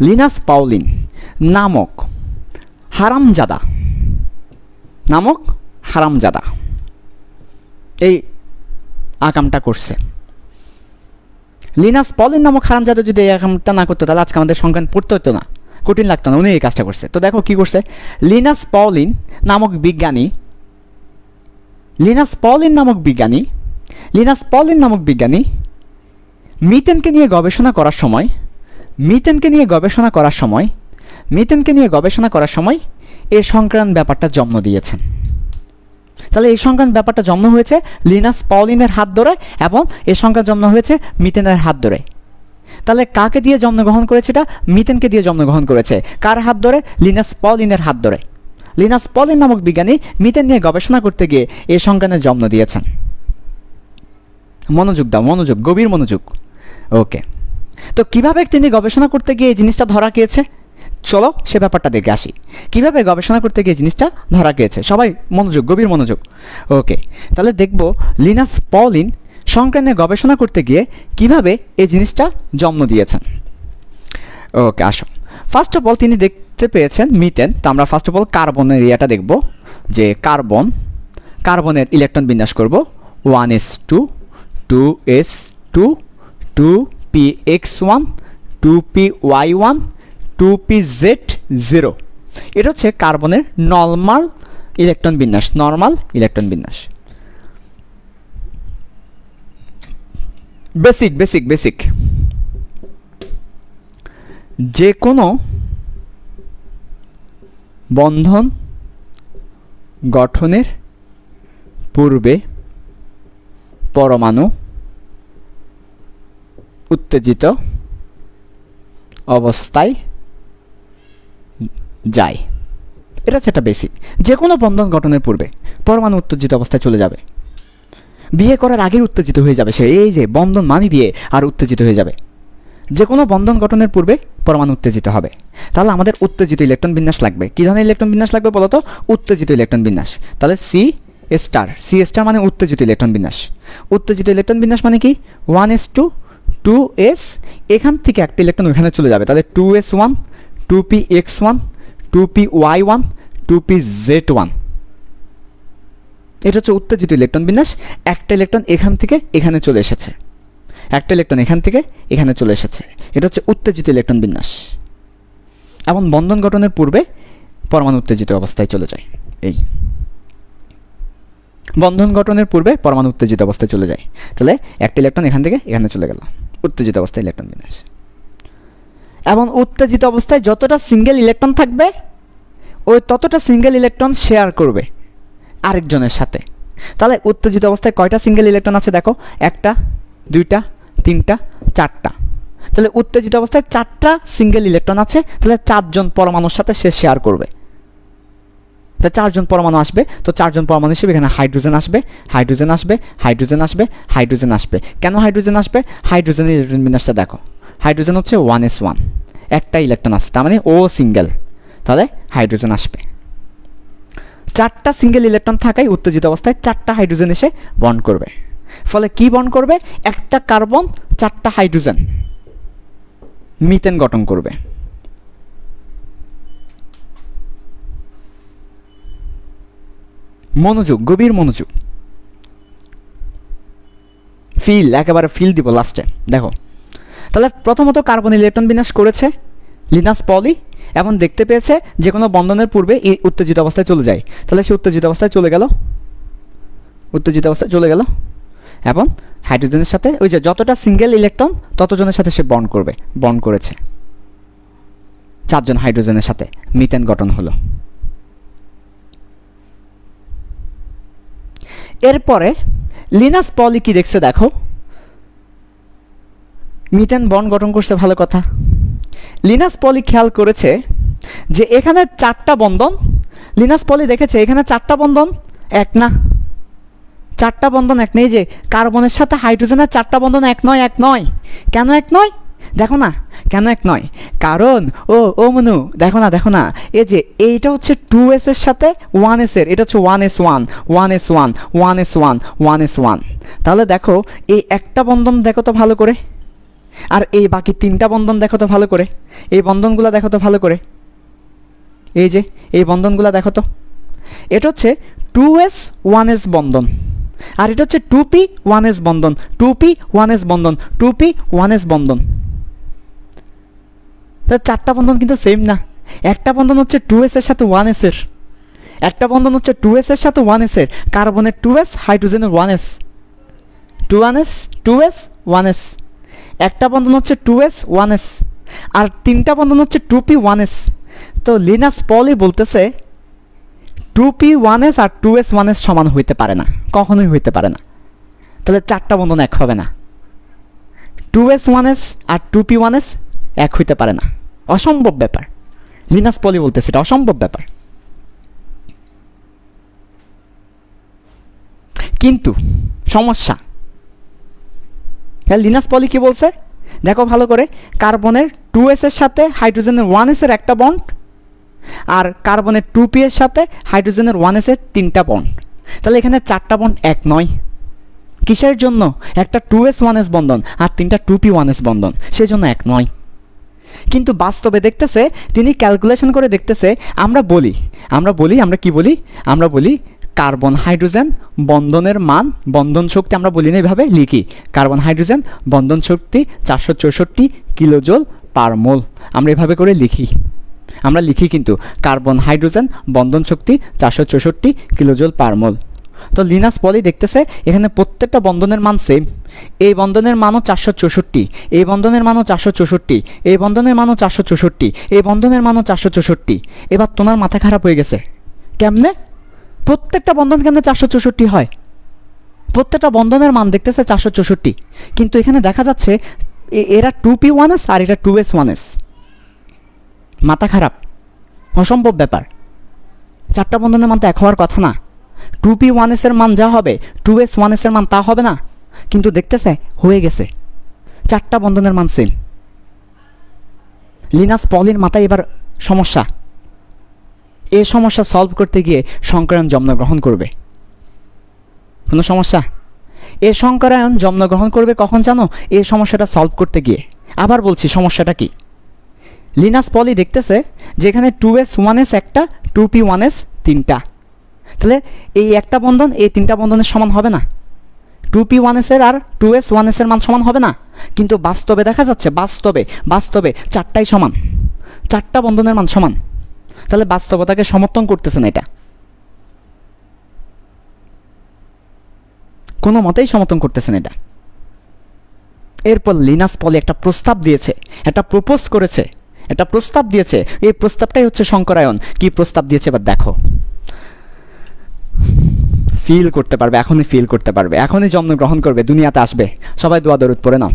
লিনাস পাউলিন নামক হারামজাদা, নামক হারামজাদা এই আকামটা করছে। লিনাস পলিন নামক হারামজাদা যদি এই আকামটা না করতো তাহলে আজকে আমাদের সংক্রান্ত পড়তে হতো না, কঠিন লাগতো না। উনি এই কাজটা করছে। তো দেখো কি করছে। লিনাস পলিন নামক বিজ্ঞানী, লিনাস পলিন নামক বিজ্ঞানী, লিনাস পলিন নামক বিজ্ঞানী মিথেনকে নিয়ে গবেষণা করার সময়, মিথেনকে নিয়ে গবেষণা করার সময়, মিথেনকে নিয়ে গবেষণা করার সময় এ সংক্রান্ত ব্যাপারটা জন্ম দিয়েছেন। তাহলে এই সংক্রান্ত ব্যাপারটা জন্ম হয়েছে লিনাস পলিনের হাত ধরে, এবং এই সংক্রান্ত জন্ম হয়েছে মিথেনের হাত ধরে। তাহলে কাকে দিয়ে জন্মগ্রহণ করেছে? এটা মিথেনকে দিয়ে জন্মগ্রহণ করেছে। কার হাত ধরে? লিনাস পলিনের হাত ধরে। লিনাস পলিন নামক বিজ্ঞানী মিথেন নিয়ে গবেষণা করতে গিয়ে এই সংক্রান্তের জন্ম দিয়েছেন। মনোযোগ দাও, মনোযোগ, গভীর মনোযোগ। ওকে, তো কিভাবে তিনি গবেষণা করতে গিয়ে এই জিনিসটা ধরা গিয়েছে, চলো সে ব্যাপারটা দেখে আসি। কিভাবে গবেষণা করতে গিয়ে জিনিসটা ধরা গিয়েছে, সবাই মনোযোগ, গভীর মনোযোগ। ওকে, তাহলে দেখব লিনাস পলিন সংক্রান্তে গবেষণা করতে গিয়ে কিভাবে এই জিনিসটা জন্ম দিয়েছেন। ওকে, আসো। ফার্স্ট অফ অল তিনি দেখতে পেয়েছেন মিথেন। তো আমরা ফার্স্ট অফ অল কার্বনের এরিয়াটা দেখব, যে কার্বনের ইলেকট্রন বিন্যাস করব 1s2 2s2 2px1 2py1 2pz0। এটা হচ্ছে কার্বনের নরমাল ইলেকট্রন বিন্যাস, নরমাল ইলেকট্রন বিন্যাস। বেসিক বেসিক বেসিক যে কোনো বন্ধন গঠনের পূর্বে পরমাণু উত্তেজিত অবস্থায় যায়। এটা হচ্ছে একটা বেসিক। যে কোনো বন্ধন গঠনের পূর্বে পরমাণু উত্তেজিত অবস্থায় চলে যাবে। বিয়ে করার আগেই উত্তেজিত হয়ে যাবে সে। এই যে বন্ধন মানে বিয়ে, আর উত্তেজিত হয়ে যাবে। যে কোনো বন্ধন গঠনের পূর্বে পরমাণু উত্তেজিত হবে। তাহলে আমাদের উত্তেজিত ইলেকট্রন বিন্যাস লাগবে। কী ধরনের ইলেকট্রন বিন্যাস লাগবে বলো তো? উত্তেজিত ইলেকট্রন বিন্যাস। তাহলে সি স্টার মানে উত্তেজিত ইলেকট্রন বিন্যাস। উত্তেজিত ইলেকট্রন বিন্যাস মানে কি? 1s2 2s, এখান থেকে একটা ইলেকট্রন ওইখানে চলে যাবে। তাহলে 2s1 2px1 2py1 2pz1। এটা হচ্ছে উত্তেজিত ইলেকট্রন বিন্যাস। একটা ইলেকট্রন এখান থেকে এখানে চলে এসেছে, একটা ইলেকট্রন এখান থেকে এখানে চলে এসেছে। এটা হচ্ছে উত্তেজিত ইলেকট্রন বিন্যাস। এবং বন্ধন গঠনের পূর্বে পরমাণু উত্তেজিত অবস্থায় চলে যায়। এই বন্ধন গঠনের পূর্বে পরমাণু উত্তেজিত অবস্থায় চলে যায়। তাহলে একটা ইলেকট্রন এখান থেকে এখানে চলে গেল, উত্তেজিত অবস্থায় ইলেকট্রন বিন্যাস। এবং উত্তেজিত অবস্থায় যতটা সিঙ্গেল ইলেকট্রন থাকবে ওই ততটা সিঙ্গেল ইলেকট্রন শেয়ার করবে আরেকজনের সাথে। তাহলে উত্তেজিত অবস্থায় কয়টা সিঙ্গেল ইলেকট্রন আছে দেখো, 1টা 2টা 3টা 4টা। তাহলে উত্তেজিত অবস্থায় 4টা সিঙ্গেল ইলেকট্রন আছে, তাহলে 4জন পরমাণুর সাথে সে শেয়ার করবে। তা 4জন পরমাণু আসবে, তো 4জন পরমাণু হিসেবে এখানে হাইড্রোজেন আসবে, হাইড্রোজেন আসবে, হাইড্রোজেন আসবে, হাইড্রোজেন আসবে। কেন হাইড্রোজেন আসবে? হাইড্রোজেনের ইলেকট্রন বিন্যাসটা দেখো, হাইড্রোজেন হচ্ছে 1s1, একটা ইলেকট্রন আছে, তার মানে ও সিঙ্গেল, তাহলে হাইড্রোজেন আসবে। 4টা সিঙ্গেল ইলেকট্রন থাকায় উত্তেজিত অবস্থায় 4টা হাইড্রোজেন এসে বন্ড করবে। ফলে কি বন্ড করবে? একটা কার্বন 4টা হাইড্রোজেন, মিথেন গঠন করবে। মনোযোগ, গভীর মনোযোগ, ফিল, একেবারে ফিল দিব লাস্টে। দেখো তাহলে প্রথমত কার্বন ইলেকট্রন বিন্যাস করেছে লিনাস পলি এবং দেখতে পেয়েছে যে কোনো বন্ধনের পূর্বে এই উত্তেজিত অবস্থায় চলে যায়। তাহলে সে উত্তেজিত অবস্থায় চলে গেল, উত্তেজিত অবস্থায় চলে গেল এবং হাইড্রোজেনের সাথে ওই যে যতটা সিঙ্গেল ইলেকট্রন ততজনের সাথে সে বন্ড করবে, বন্ড করেছে 4জন হাইড্রোজেনের সাথে, মিথেন গঠন হলো। এরপরে লিনাস পলি কি দেখছে দেখো, মিথেন বন্ড গঠন করছে, ভালো কথা। লিনাস পলি খেয়াল করেছে যে এখানে 4টা বন্ধন, লিনাস পলি দেখেছে এখানে 4টা বন্ধন এক না, 4টা বন্ধন এক নেই, যে কার্বনের সাথে হাইড্রোজেনের 4টা বন্ধন এক নয়, এক নয়। কেন এক নয় দেখো না, কেন এক নয়? কারণ ও মনু দেখো না, দেখো না, এই যে এইটা হচ্ছে 2s এর সাথে 1s এর, এটা হচ্ছে 1s1 1s1 1s1 1s1। তাহলে দেখো এই একটা বন্ধন দেখো তো ভালো করে, আর এই বাকি 3টা বন্ধন দেখো তো ভালো করে, এই বন্ধনগুলো দেখো তো ভালো করে, এই যে এই বন্ধনগুলো দেখো তো, এটা হচ্ছে 2s 1s বন্ধন, আর এটা হচ্ছে 2p 1s বন্ধন, 2p 1s বন্ধন, 2p 1s বন্ধন। তা 4টা বন্ধন কিন্তু সেম না। একটা বন্ধন হচ্ছে 2s এর সাথে 1s এর, একটা বন্ধন হচ্ছে 2s এর সাথে 1s এর, কার্বনের 2s, হাইড্রোজেনের 1s, 2s 2s 1s। একটা বন্ধন হচ্ছে 2s 1s, আর 3টা বন্ধন হচ্ছে 2p 1s। তো লিনাস পলি বলতেছে 2p 1s আর 2s 1s সমান হইতে পারে না, কখনোই হইতে পারে না। তাহলে 4টা বন্ধন এক হবে না, 2s 1s আর 2p 1s এক হইতে পারে না, অসম্ভব ব্যাপার। লিনাস পলি বলতেছে এটা অসম্ভব ব্যাপার। কিন্তু সমস্যা, লিনাস পলি কি বলছে দেখো ভালো করে, কার্বনের 2s এর সাথে হাইড্রোজেনের 1s এর একটা বন্ড, আর কার্বনের 2p এর সাথে হাইড্রোজেনের 1s এর 3টা বন্ড। তাহলে এখানে 4টা বন্ড এক নয়, কিসের জন্য? একটা 2s 1s বন্ধন আর 3টা 2p 1s বন্ধন, সেই জন্য এক নয়। কিন্তু বাস্তবে দেখতেছে, তিনি ক্যালকুলেশন করে দেখতেছে, আমরা কি বলি, আমরা বলি কার্বন হাইড্রোজেন বন্ধনের মান, বন্ধন শক্তি আমরা বলি না, এইভাবে লিখি, কার্বন হাইড্রোজেন বন্ধন শক্তি 464 কিলোজোল পার মোল, আমরা এভাবে করে লিখি, আমরা লিখি কিন্তু কার্বন হাইড্রোজেন বন্ধন শক্তি 464 কিলোজোল পার মোল। তো লিনাস পলি দেখতেছে এখানে প্রত্যেকটা বন্ধনের মান সেম, এই বন্ধনের মানও 464, এই বন্ধনের মানও 464, এই বন্ধনের মানও 464, এই বন্ধনের মানও 464। এবার তোমার মাথা খারাপ হয়ে গেছে, কেমনে প্রত্যেকটা বন্ধন কেমনে 464 হয়? প্রত্যেকটা বন্ধনের মান দেখতেছে 464, কিন্তু এখানে দেখা যাচ্ছে এরা 2p 1s আর এটা 2s 1s। মাথা খারাপ, অসম্ভব ব্যাপার। 4টা বন্ধনের মান তো এক হওয়ার কথা না, 2p 1s এর মান যা হবে 2s 1s এর মান তা হবে না, কিন্তু দেখতেছে হয়ে গেছে, 4টা বন্ধনের মান সেম। লিনাস পলির মাথায় এবার সমস্যা, এই সমস্যা সলভ করতে গিয়ে শঙ্করায়ন জন্মগ্রহণ করবে। কোনো সমস্যা? এ শঙ্করায়ন জন্মগ্রহণ করবে কখন জানো? এই সমস্যাটা সলভ করতে গিয়ে। আবার বলছি সমস্যাটা কি, লিনাস পলি দেখতেছে যে এখানে 2s 1s একটা, 2p 1s 3টা, তাহলে এই একটা বন্ধন এই 3টা বন্ধনের সমান হবে না, 2p 1s এর আর 2s 1s এর মান সমান হবে না। কিন্তু বাস্তবে দেখা যাচ্ছে, বাস্তবে 4টাই সমান, 4টা বন্ধনের মান সমান। তাহলে বাস্তবতাকে সমর্থন করতেছে না, এটা কোনো মতেই সমর্থন করতেছে না এটা। এরপর লিনাস পলি একটা প্রস্তাব দিয়েছে, একটা প্রপোজ করেছে, একটা প্রস্তাব দিয়েছে, এই প্রস্তাবটাই হচ্ছে শঙ্করায়ন। কি প্রস্তাব দিয়েছে এবার দেখো, ফিল করতে পারবে, এখনই ফিল করতে পারবে, এখনই জন্মগ্রহণ করবে, দুনিয়াতে আসবে। সবাই দোয়া দরুদ পড়ে নাও,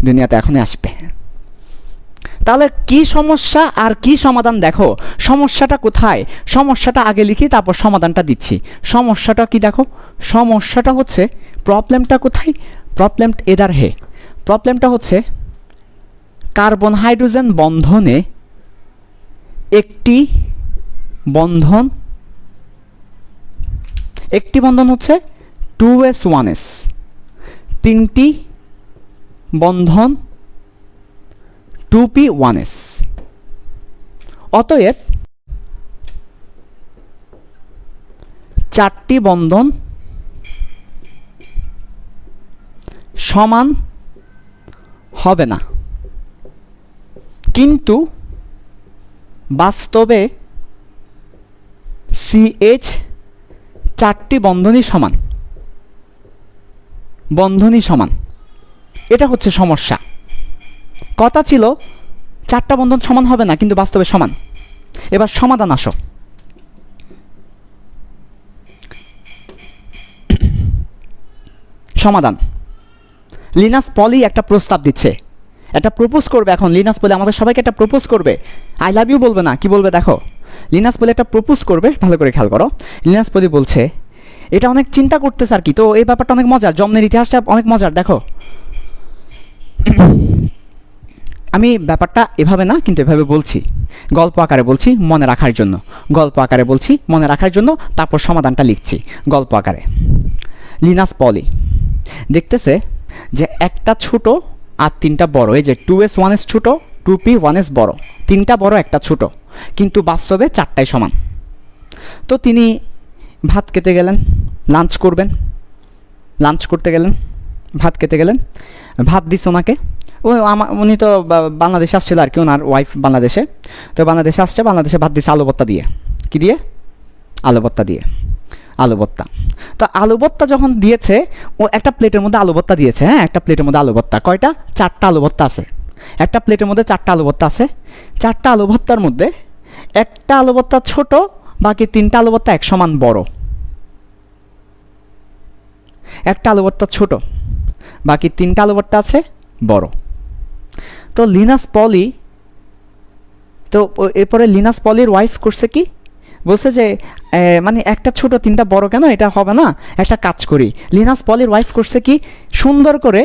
দুনিয়াতে এখনই আসবে। তাহলে কি সমস্যা আর কি সমাধান? দেখো সমস্যাটা কোথায়, সমস্যাটা আগে লিখি তারপর সমাধানটা দিচ্ছি। সমস্যাটা কি দেখো, সমস্যাটা হচ্ছে প্রবলেমটা কোথায়, প্রবলেম এদার হে, প্রবলেমটা হচ্ছে কার্বন হাইড্রোজেন বন্ধনে একটি বন্ধন হচ্ছে 2s1s, তিনটি বন্ধন 2p1s। অতএব চারটি বন্ধন সমান হবে না, কিন্তু বাস্তবে CH চারটি বন্ধনই সমান, বন্ধনই সমান। এটা হচ্ছে সমস্যা। কথা ছিল চারটা বন্ধন সমান হবে না, কিন্তু বাস্তবে সমান। এবার সমাধান আসো। সমাধান, লিনাস পলি একটা প্রস্তাব দিচ্ছে, একটা প্রপোজ করবে। এখন লিনাস পলি আমাদের সবাইকে একটা প্রপোজ করবে, আই লাভ ইউ বলবে না, কি বলবে দেখো। লিনাস পলি একটা প্রপোজ করবে, ভালো করে খেয়াল করো। লিনাস পলি বলছে, এটা অনেক চিন্তা করতেছে আর কি, তো এই ব্যাপারটা অনেক মজার, জন্মের ইতিহাসটা অনেক মজার। দেখো আমি ব্যাপারটা এভাবে না, কিন্তু এভাবে বলছি, গল্প আকারে বলছি মনে রাখার জন্য, গল্প আকারে বলছি মনে রাখার জন্য, তারপর সমাধানটা লিখছি গল্প আকারে। লিনাস পলি দেখতেছে যে একটা ছোট আর তিনটা বড়, এই যে 2s1s ছোট, 2p1s বড়, তিনটা বড় একটা ছোট, কিন্তু বাস্তবে চারটাই সমান। তো তিনি ভাত খেতে গেলেন, লাঞ্চ করবেন, লাঞ্চ করতে গেলেন, ভাত খেতে গেলেন, ভাত দিস ওনাকে। উনি তো বাংলাদেশে আসছিল আর কি, ওনার ওয়াইফ বাংলাদেশে, তো বাংলাদেশে আসছে, বাংলাদেশে ভাত দিছে আলু ভর্তা দিয়ে। কি দিয়ে? আলু ভর্তা দিয়ে, আলু ভর্তা। তো আলু ভর্তা যখন দিয়েছে, ও একটা প্লেটের মধ্যে আলু ভর্তা দিয়েছে, হ্যাঁ একটা প্লেটের মধ্যে আলু ভর্তা, কয়টা? চারটা আলু ভর্তা আছে, একটা প্লেটের মধ্যে চারটা আলু ভর্তা আছে। চারটা আলু ভর্তার মধ্যে একটা আলু ভর্তা ছোট, বাকি তিনটা আলু ভর্তা এক সমান বড়। একটা আলু ভর্তা ছোট, বাকি তিনটা আলু ভর্তা আছে বড়। তো লিনাস পলি, তো এরপরে লিনাস পলির ওয়াইফ করছে কি, বলছে যে মানে একটা ছোট তিনটা বড় কেন, এটা হবে না, একটা কাজ করি। লিনাস পলির ওয়াইফ করছে কি, সুন্দর করে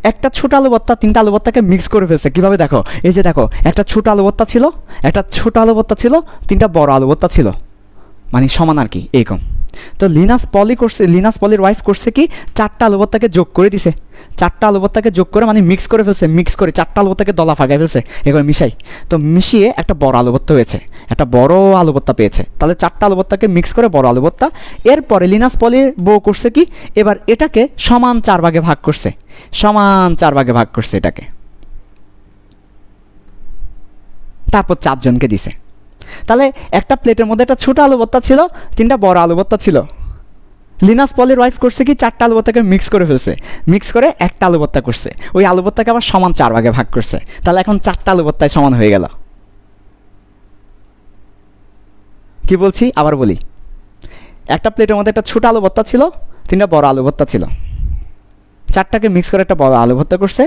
একটা ছোট আলু ভর্তা তিনটা আলু ভর্তাকে মিক্স করে ফেলছে। কীভাবে দেখো, এই যে দেখো একটা ছোট আলু ভর্তা ছিল, একটা ছোট আলু ভর্তা ছিল, তিনটা বড় আলু ভর্তা ছিল, মানে সমান আর কি, এরকম। তো লিনাস পলি করছে, লিনাস পলির ওয়াইফ করছে কি, চারটা আলু ভর্তাকে যোগ করে দিছে, চারটা আলু ভর্তাকে যোগ করে মানে মিক্স করে ফেলছে, মিক্স করে চারটা আলু ভর্তাকে দলা ফাঁকায় ফেলছে, এগুলো মিশাই। তো মিশিয়ে একটা বড় আলু ভর্তা হয়েছে, একটা বড় আলু ভর্তা পেয়েছে। তাহলে চারটা আলু ভর্তাকে মিক্স করে বড় আলু ভর্তা। এরপরে লিনাস পলির বউ করছে কি, এবার এটাকে সমান 4 ভাগে ভাগ করছে, সমান 4 ভাগে ভাগ করছে এটাকে, তারপর 4 জনকে দিছে। তাহলে একটা প্লেটের মধ্যে একটা ছোট আলু ভর্তা ছিল, তিনটা বড় আলু ভর্তা ছিল। লিনাস পলির ওয়াইফ করছে কি, চারটা আলু ভর্তাকে মিক্স করে ফেলছে, মিক্স করে একটা আলু ভর্তা করছে, ওই আলু ভর্তাকে আবার সমান 4 ভাগে ভাগ করছে। তাহলে এখন চারটা আলু ভর্তায় সমান হয়ে গেল। কি বলছি আবার বলি, একটা প্লেটের মধ্যে একটা ছোট আলু ভর্তা ছিল, তিনটা বড় আলু ভর্তা ছিল, চারটাকে মিক্স করে একটা বড় আলু ভর্তা করছে।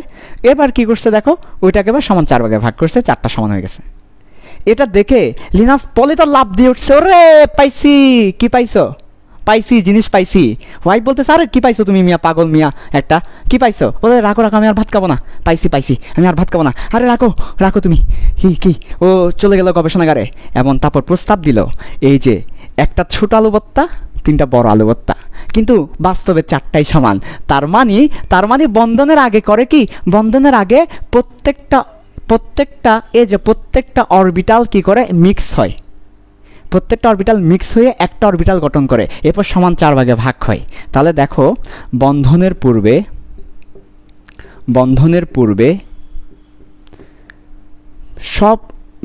এবার কি করছে দেখো, ওইটাকে এবার সমান 4 ভাগে ভাগ করছে, চারটা সমান হয়ে গেছে। এটা দেখে লিনাস পলি তো লাভ দিয়ে উঠছে, ওরে পাইছি, কি পাইছো? পাইছি, জিনিস পাইছি। ওয়াইফ বলতেছে, আরে কি পাইছো তুমি মিয়া, পাগল মিয়া একটা, কি পাইছো? বলে রাখো রাখো, আমি আর ভাত খাবো না, পাইছি পাইছি, আমি আর ভাত খাবো না। আরে রাখো রাখো তুমি, কি কি। ও চলে গেল গবেষণাগারে, এমন তারপর প্রস্তাব দিল, এই যে একটা ছোট আলু ভর্তা, তিনটা বড় আলু ভর্তা, কিন্তু বাস্তবে চারটাই সমান। তার মানে বন্ধনের আগে করে কি, বন্ধনের আগে প্রত্যেকটা এই যে প্রত্যেকটা অরবিটাল কি করে, মিক্স হয়, প্রত্যেকটা অরবিটাল মিক্স হয়ে একটা অরবিটাল গঠন করে, এরপর সমান 4 ভাগে ভাগ হয়। তাহলে দেখো বন্ধনের পূর্বে সব,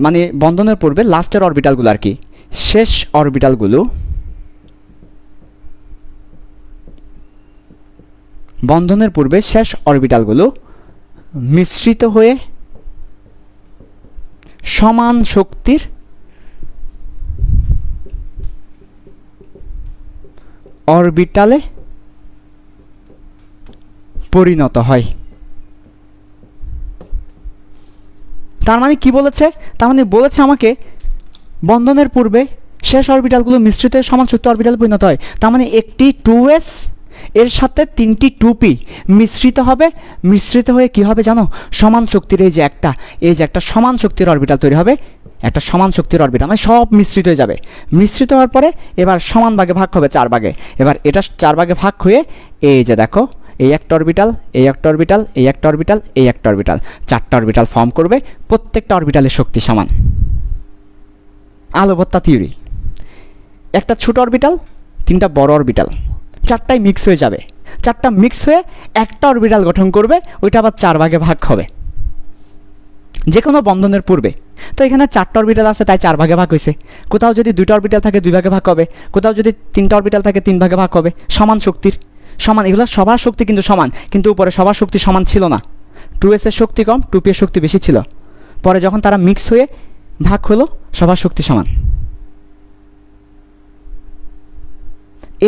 মানে বন্ধনের পূর্বে লাস্টের অরবিটালগুলো আর কি, শেষ অরবিটালগুলো, বন্ধনের পূর্বে শেষ অরবিটালগুলো মিশ্রিত হয়ে সমান শক্তির অরবিটালে পরিণত হয়। তার মানে কি বলেছে? তার মানে বলেছে আমাকে বন্ধনের পূর্বে শেষ অরবিটালগুলো মিশ্রিত হয়ে সমান শক্তি অরবিটালে পরিণত হয়। তার মানে একটি 2s এর সাথে 3টি 2p মিশ্রিত হবে, মিশ্রিত হয়ে কি হবে জানো? সমান শক্তির এই যে একটা সমান শক্তির অরবিটাল তৈরি হবে, একটা সমান শক্তির অরবিটাল, মানে সব মিশ্রিত হয়ে যাবে। মিশ্রিত হওয়ার পরে এবার সমান ভাগে ভাগ হবে 4 ভাগে। এবার এটা 4 ভাগে ভাগ হয়ে এই যে দেখো এই একটা অরবিটাল, এই একটা অরবিটাল, এই একটা অরবিটাল, এই একটা অরবিটাল, 4টা অরবিটাল ফর্ম করবে। প্রত্যেকটা অরবিটালের শক্তি সমান। আলোবত্তা থিওরি, একটা ছোট অরবিটাল, 3টা বড় অরবিটাল, 4টাই মিক্স হয়ে যাবে। 4টা মিক্স হয়ে একটা অরবিটাল গঠন করবে, ওইটা আবার 4 ভাগে ভাগ হবে যে কোনো বন্ধনের পূর্বে। তো এখানে 4টা অরবিটাল আছে তাই 4 ভাগে ভাগ হয়েছে। কোথাও যদি 2টা অরবিটাল থাকে 2 ভাগে ভাগ হবে, কোথাও যদি 3টা অরবিটাল থাকে 3 ভাগে ভাগ হবে। সমান শক্তির, সমান, এগুলো সবার শক্তি কিন্তু সমান, কিন্তু উপরে সবার শক্তি সমান ছিল না। 2s এর শক্তি কম, 2p এর শক্তি বেশি ছিল। পরে যখন তারা মিক্স হয়ে ভাগ হলো সবার শক্তি সমান।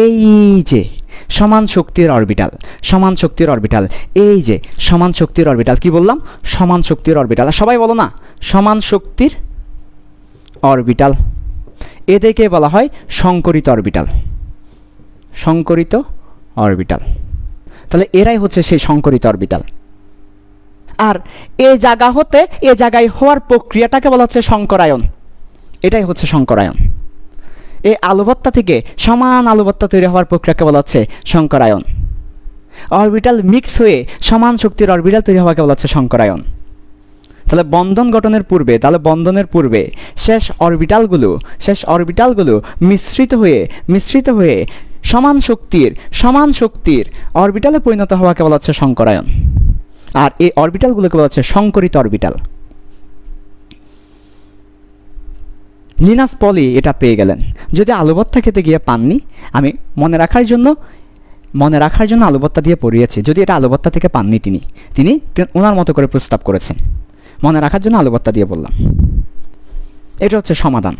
এই যে সমান শক্তির অরবিটাল, সমান শক্তির অরবিটাল, এই যে সমান শক্তির অরবিটাল, কি বললাম? সমান শক্তির অরবিটাল। সবাই বলো না সমান শক্তির অরবিটাল। এদেরকে বলা হয় সংকরিত অরবিটাল, সংকরিত অরবিটাল। তাহলে এরাই হচ্ছে সেই সংকরিত অরবিটাল। আর এই জায়গা হতে এ জায়গায় হওয়ার প্রক্রিয়াটাকে বলা হচ্ছে সংকরায়ন। এটাই হচ্ছে সংকরায়ন। এই আলোবত্তা থেকে সমান আলোবত্তা তৈরি হওয়ার প্রক্রিয়াকে বলা হচ্ছে সংকরায়ন। অরবিটাল মিক্স হয়ে সমান শক্তির অরবিটাল তৈরি হওয়াকে বলা হচ্ছে সংকরায়ন। তাহলে বন্ধন গঠনের পূর্বে, তাহলে বন্ধনের পূর্বে শেষ অরবিটালগুলো মিশ্রিত হয়ে সমান শক্তির অরবিটালে পরিণত হওয়াকে বলা হচ্ছে সংকরায়ন। আর এই অরবিটালগুলোকে বলা হচ্ছে সংকরিত অরবিটাল। লিনাস পলি এটা পেয়ে গেলেন। যদি আলুভর্তা খেতে গিয়ে পাননি, আমি মনে রাখার জন্য আলুভর্তা দিয়ে পড়িয়েছি। যদি এটা আলুভর্তা থেকে পাননি তিনি ওনার মতো করে প্রস্তাব করেছেন, মনে রাখার জন্য আলুভর্তা দিয়ে বললাম। এটা হচ্ছে সমাধান।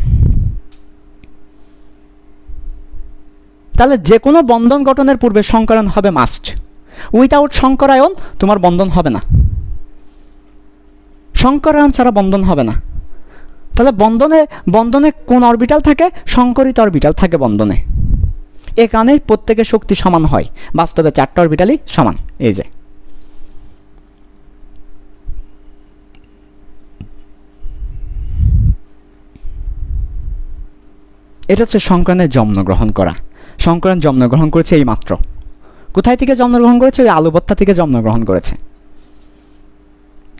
তাহলে যে কোনো বন্ধন গঠনের পূর্বে সংকরায়ন হবে মাস্ট। উইথাউট সংকরায়ন তোমার বন্ধন হবে না। সংকরায়ন ছাড়া বন্ধন হবে না। তাহলে বন্ধনে কোন অরবিটাল থাকে? সংকরিত অরবিটাল থাকে বন্ধনে। এ কারণে প্রত্যেকের শক্তি সমান হয়। বাস্তবে 4টা অরবিটালই সমান। এই যে এটা হচ্ছে সংকরণের জন্মগ্রহণ করা। সংকরণ জন্মগ্রহণ করেছে এই মাত্র। কোথায় থেকে জন্মগ্রহণ করেছে? ওই আলুভর্তা থেকে জন্মগ্রহণ করেছে।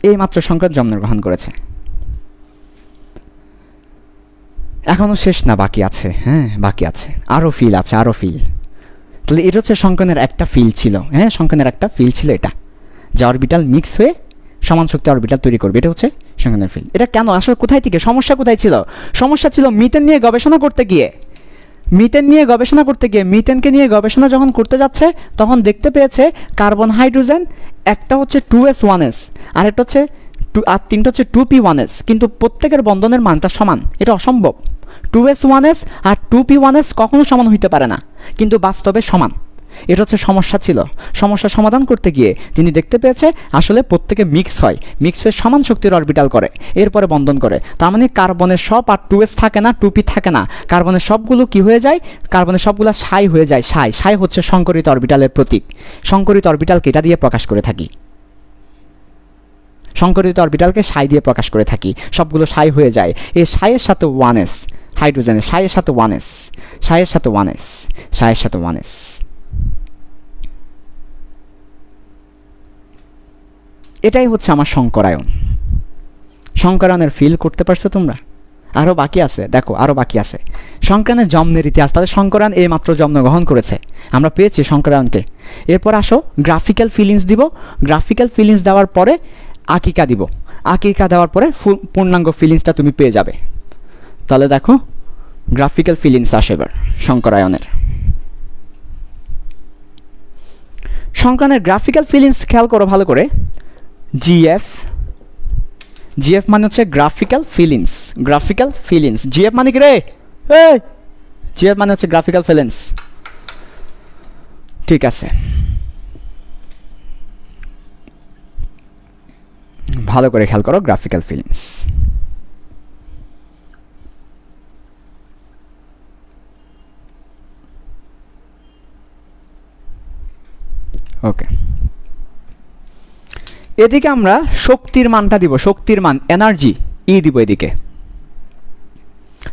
এই মাত্র সংকরণ জন্মগ্রহণ করেছে। এখনো শেষ না, বাকি আছে। হ্যাঁ, বাকি আছে, আরো ফিল আছে, আরো ফিল। তাহলে এটা হচ্ছে সংকরণের একটা ফিল ছিল। হ্যাঁ, সংকরণের একটা ফিল ছিল এটা, যে অরবিটাল মিক্স হয়ে সমান শক্তি অরবিটাল তৈরি করবে। এটা হচ্ছে সংকরণের ফিল। এটা কেন আসলে, কোথায় থেকে সমস্যা কোথায় ছিল? সমস্যা ছিল মিথেন নিয়ে গবেষণা করতে গিয়ে। মিথেনকে নিয়ে গবেষণা যখন করতে যাচ্ছে তখন দেখতে পেয়েছে কার্বন হাইড্রোজেন একটা হচ্ছে 2s1s, আর একটা হচ্ছে আর 3টা হচ্ছে 2p1s, কিন্তু প্রত্যেকের বন্ধনের মানটা সমান। এটা অসম্ভব। 2s1s আর 2p1s কখনো সমান হইতে পারে না, কিন্তু বাস্তবে সমান। এটা হচ্ছে সমস্যা ছিল। সমস্যা সমাধান করতে গিয়ে তিনি দেখতে পেয়েছে আসলে প্রত্যেকে মিক্স হয়ে সমান শক্তির অরবিটাল করে, এরপরে বন্ধন করে। তার মানে কার্বনের সব আর 2s থাকে না, 2p থাকে না। কার্বনের সবগুলো কি হয়ে যায়? কার্বনের সবগুলো সাই হয়ে যায়। সাই হচ্ছে সংকরিত অরবিটালের প্রতীক। সংকরিত অরবিটালকে এটা দিয়ে প্রকাশ করে থাকি। সংকরিত অরবিটালকে সাই দিয়ে প্রকাশ করে থাকি। সবগুলো সাই হয়ে যায়। এই সাইয়ের সাথে 1s, হাইড্রোজেনের সাইয়ের সাথে 1s। এটাই হচ্ছে আমার সংকরায়ন। সংকরায়নের ফিল করতে পারছো তোমরা? আরও বাকি আছে, দেখো আরও বাকি আছে। সংকরায়নের জন্মের ইতিহাস। তাহলে সংকরায়ন এই মাত্র জন্মগ্রহণ করেছে, আমরা পেয়েছি সংকরায়নকে। এরপর আসো গ্রাফিক্যাল ফিলিংস দিব। গ্রাফিক্যাল ফিলিংস দেওয়ার পরে আকিকা দিব। আকিকা দেওয়ার পরে পূর্ণাঙ্গ ফিলিংসটা তুমি পেয়ে যাবে। তাহলে দেখো গ্রাফিক্যাল ফিলিংস আসে এবার সংকরায়নের। সংকরায়নের গ্রাফিক্যাল ফিলিংস খেয়াল করো ভালো করে। জিএফ মানে হচ্ছে গ্রাফিক্যাল ফিলিংস। জিএফ মানে কি রে? জিএফ মানে হচ্ছে গ্রাফিক্যাল ফিলিংস। ঠিক আছে, ভালো করে খেয়াল করো গ্রাফিক্যাল ফিলিংস। ওকে, এদিকে আমরা শক্তির মানটা দিব, শক্তির মান এনার্জি দিব এদিকে।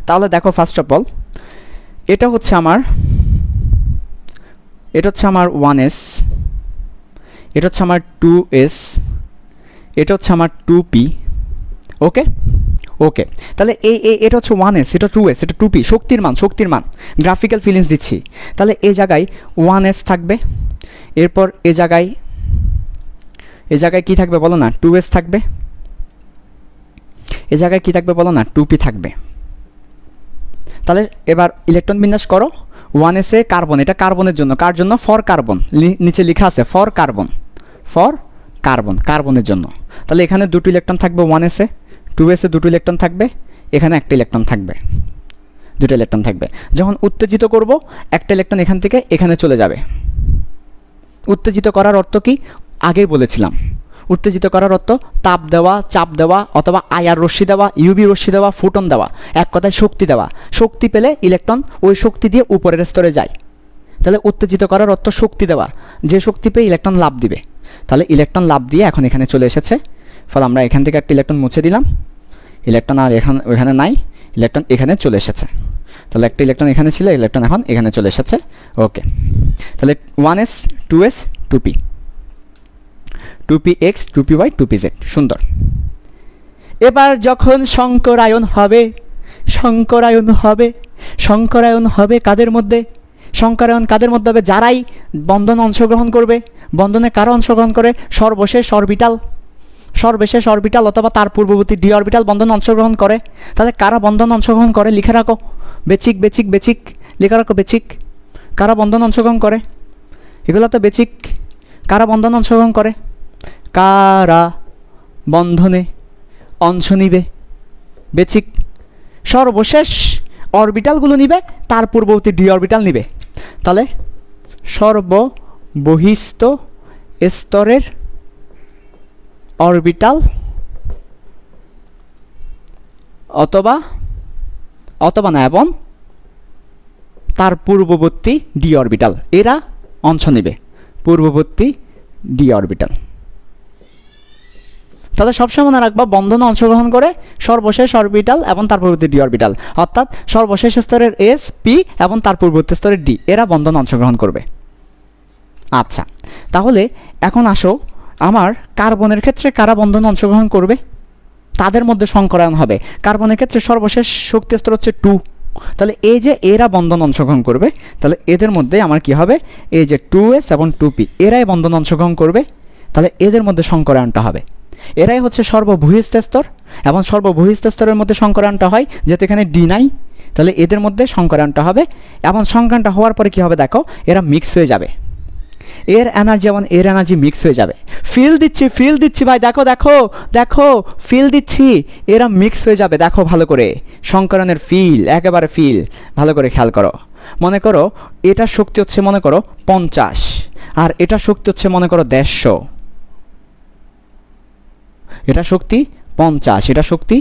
তাহলে দেখো ফার্স্ট অফ অল এটা হচ্ছে আমার 1s, এটা হচ্ছে আমার 2s, এটা হচ্ছে আমার 2p। ওকে ওকে, তাহলে এটা হচ্ছে 1s, এটা 2s, এটা 2p। শক্তির মান গ্রাফিক্যাল ফিলিংস দিচ্ছি। তাহলে এই জায়গায় 1s থাকবে, এরপর এ জায়গায় কি থাকবে বলো না, 2s থাকবে, এ জায়গায় কি থাকবে বলো না, 2p থাকবে। তাহলে এবার ইলেকট্রন বিন্যাস করো। 1s এ কার্বন, এটা কার্বনের জন্য, কার জন্য, ফর কার্বন, নিচে লেখা আছে ফর কার্বন, কার্বনের জন্য। তাহলে এখানে দুটো ইলেকট্রন থাকবে 1s এ, 2s এ দুটো ইলেকট্রন থাকবে, এখানে একটা ইলেকট্রন থাকবে, দুটো ইলেকট্রন থাকবে। যখন উত্তেজিত করব একটা ইলেকট্রন এখান থেকে এখানে চলে যাবে। উত্তেজিত করার অর্থ কি, আগেই বলেছিলাম, উত্তেজিত করার অর্থ তাপ দেওয়া, চাপ দেওয়া, অথবা আইআর রশ্মি দেওয়া, ইউভি রশ্মি দেওয়া, ফোটন দেওয়া, এক কথায় শক্তি দেওয়া। শক্তি পেলে ইলেকট্রন ওই শক্তি দিয়ে উপরের স্তরে যায়। তাহলে উত্তেজিত করার অর্থ শক্তি দেওয়া, যে শক্তি পেয়ে ইলেকট্রন লাফ দিবে। তাহলে ইলেকট্রন লাফ দিয়ে এখন এখানে চলে এসেছে, ফলে আমরা এখান থেকে একটা ইলেকট্রন মুছে দিলাম, ইলেকট্রন আর ওইখানে নাই, ইলেকট্রন এখানে চলে এসেছে। তাহলে একটা ইলেকট্রন এখানে ছিল, ইলেকট্রন এখন এখানে চলে এসেছে। ওকে, তাহলে 1s 2s 2p, 2px 2py 2pz। সুন্দর। এবার যখন সংকরায়ন হবে কাদের মধ্যে, সংকরায়ন কাদের মধ্যে হবে, যারাই বন্ধনে অংশগ্রহণ করবে। বন্ধনে কারা অংশগ্রহণ করে, সর্বশেষ অরবিটাল অথবা তার পূর্ববর্তী ডি অরবিটাল বন্ধনে অংশগ্রহণ করে। তাহলে কারা বন্ধনে অংশগ্রহণ করে লিখে রাখো, বেচিক লিখে রাখো, বেচিক কারা বন্ধনে অংশগ্রহণ করে, এগুলো তো বেচিক। কারা বন্ধনে অংশগ্রহণ করে, কারা বন্ধনে অংশ নিবে, বেচিক। সর্বশেষ অরবিটালগুলো নিবে, তার পূর্ববর্তী ডি অরবিটাল নিবে। তাহলে সর্ববহিস্থ স্তরের অরবিটাল অথবা না, এবং তার পূর্ববর্তী ডি অরবিটাল, এরা অংশ নেবে, পূর্ববর্তী ডি অরবিটাল। তাহলে সবসময় মনে রাখবা, বন্ধনে অংশগ্রহণ করে সর্বশেষ অরবিটাল এবং তার পূর্ববর্তী ডি অরবিটাল, অর্থাৎ সর্বশেষ স্তরের এস, পি এবং তার পূর্ববর্তী স্তরের ডি, এরা বন্ধনে অংশগ্রহণ করবে। আচ্ছা, তাহলে এখন আসো আমার কার্বনের ক্ষেত্রে কারা বন্ধনে অংশগ্রহণ করবে, তাদের মধ্যে সংকরায়ন হবে। কার্বনের ক্ষেত্রে সর্বশেষ শক্তি স্তর হচ্ছে 2। তাহলে এই যে এরা বন্ধনে অংশগ্রহণ করবে, তাহলে এদের মধ্যে আমার কি হবে, এই যে 2s এবং 2p এরাই বন্ধনে অংশগ্রহণ করবে। তাহলে এদের মধ্যে সংকরায়নটা হবে। এরাই হচ্ছে সর্ববহিস্থ স্তর, এবং সর্ববহিস্থ স্তরের মধ্যে সংকরায়নটা হয়, যেহেতু এখানে ডি নাই। তাহলে এদের মধ্যে সংকরায়নটা হবে, এবং সংকরায়নটা হওয়ার পরে কি হবে দেখো, এরা মিক্স হয়ে যাবে, এর এনার্জি এবং এর এনার্জি মিক্স হয়ে যাবে। ফিল দিচ্ছি ভাই, দেখো ফিল দিচ্ছি, এরা মিক্স হয়ে যাবে। দেখো ভালো করে, সংকরণের ফিল, একেবারে ফিল, ভালো করে খেয়াল করো। মনে করো এটার শক্তি হচ্ছে মনে করো 50, আর এটার শক্তি হচ্ছে মনে করো 150। এটা শক্তি 50, এটা শক্তি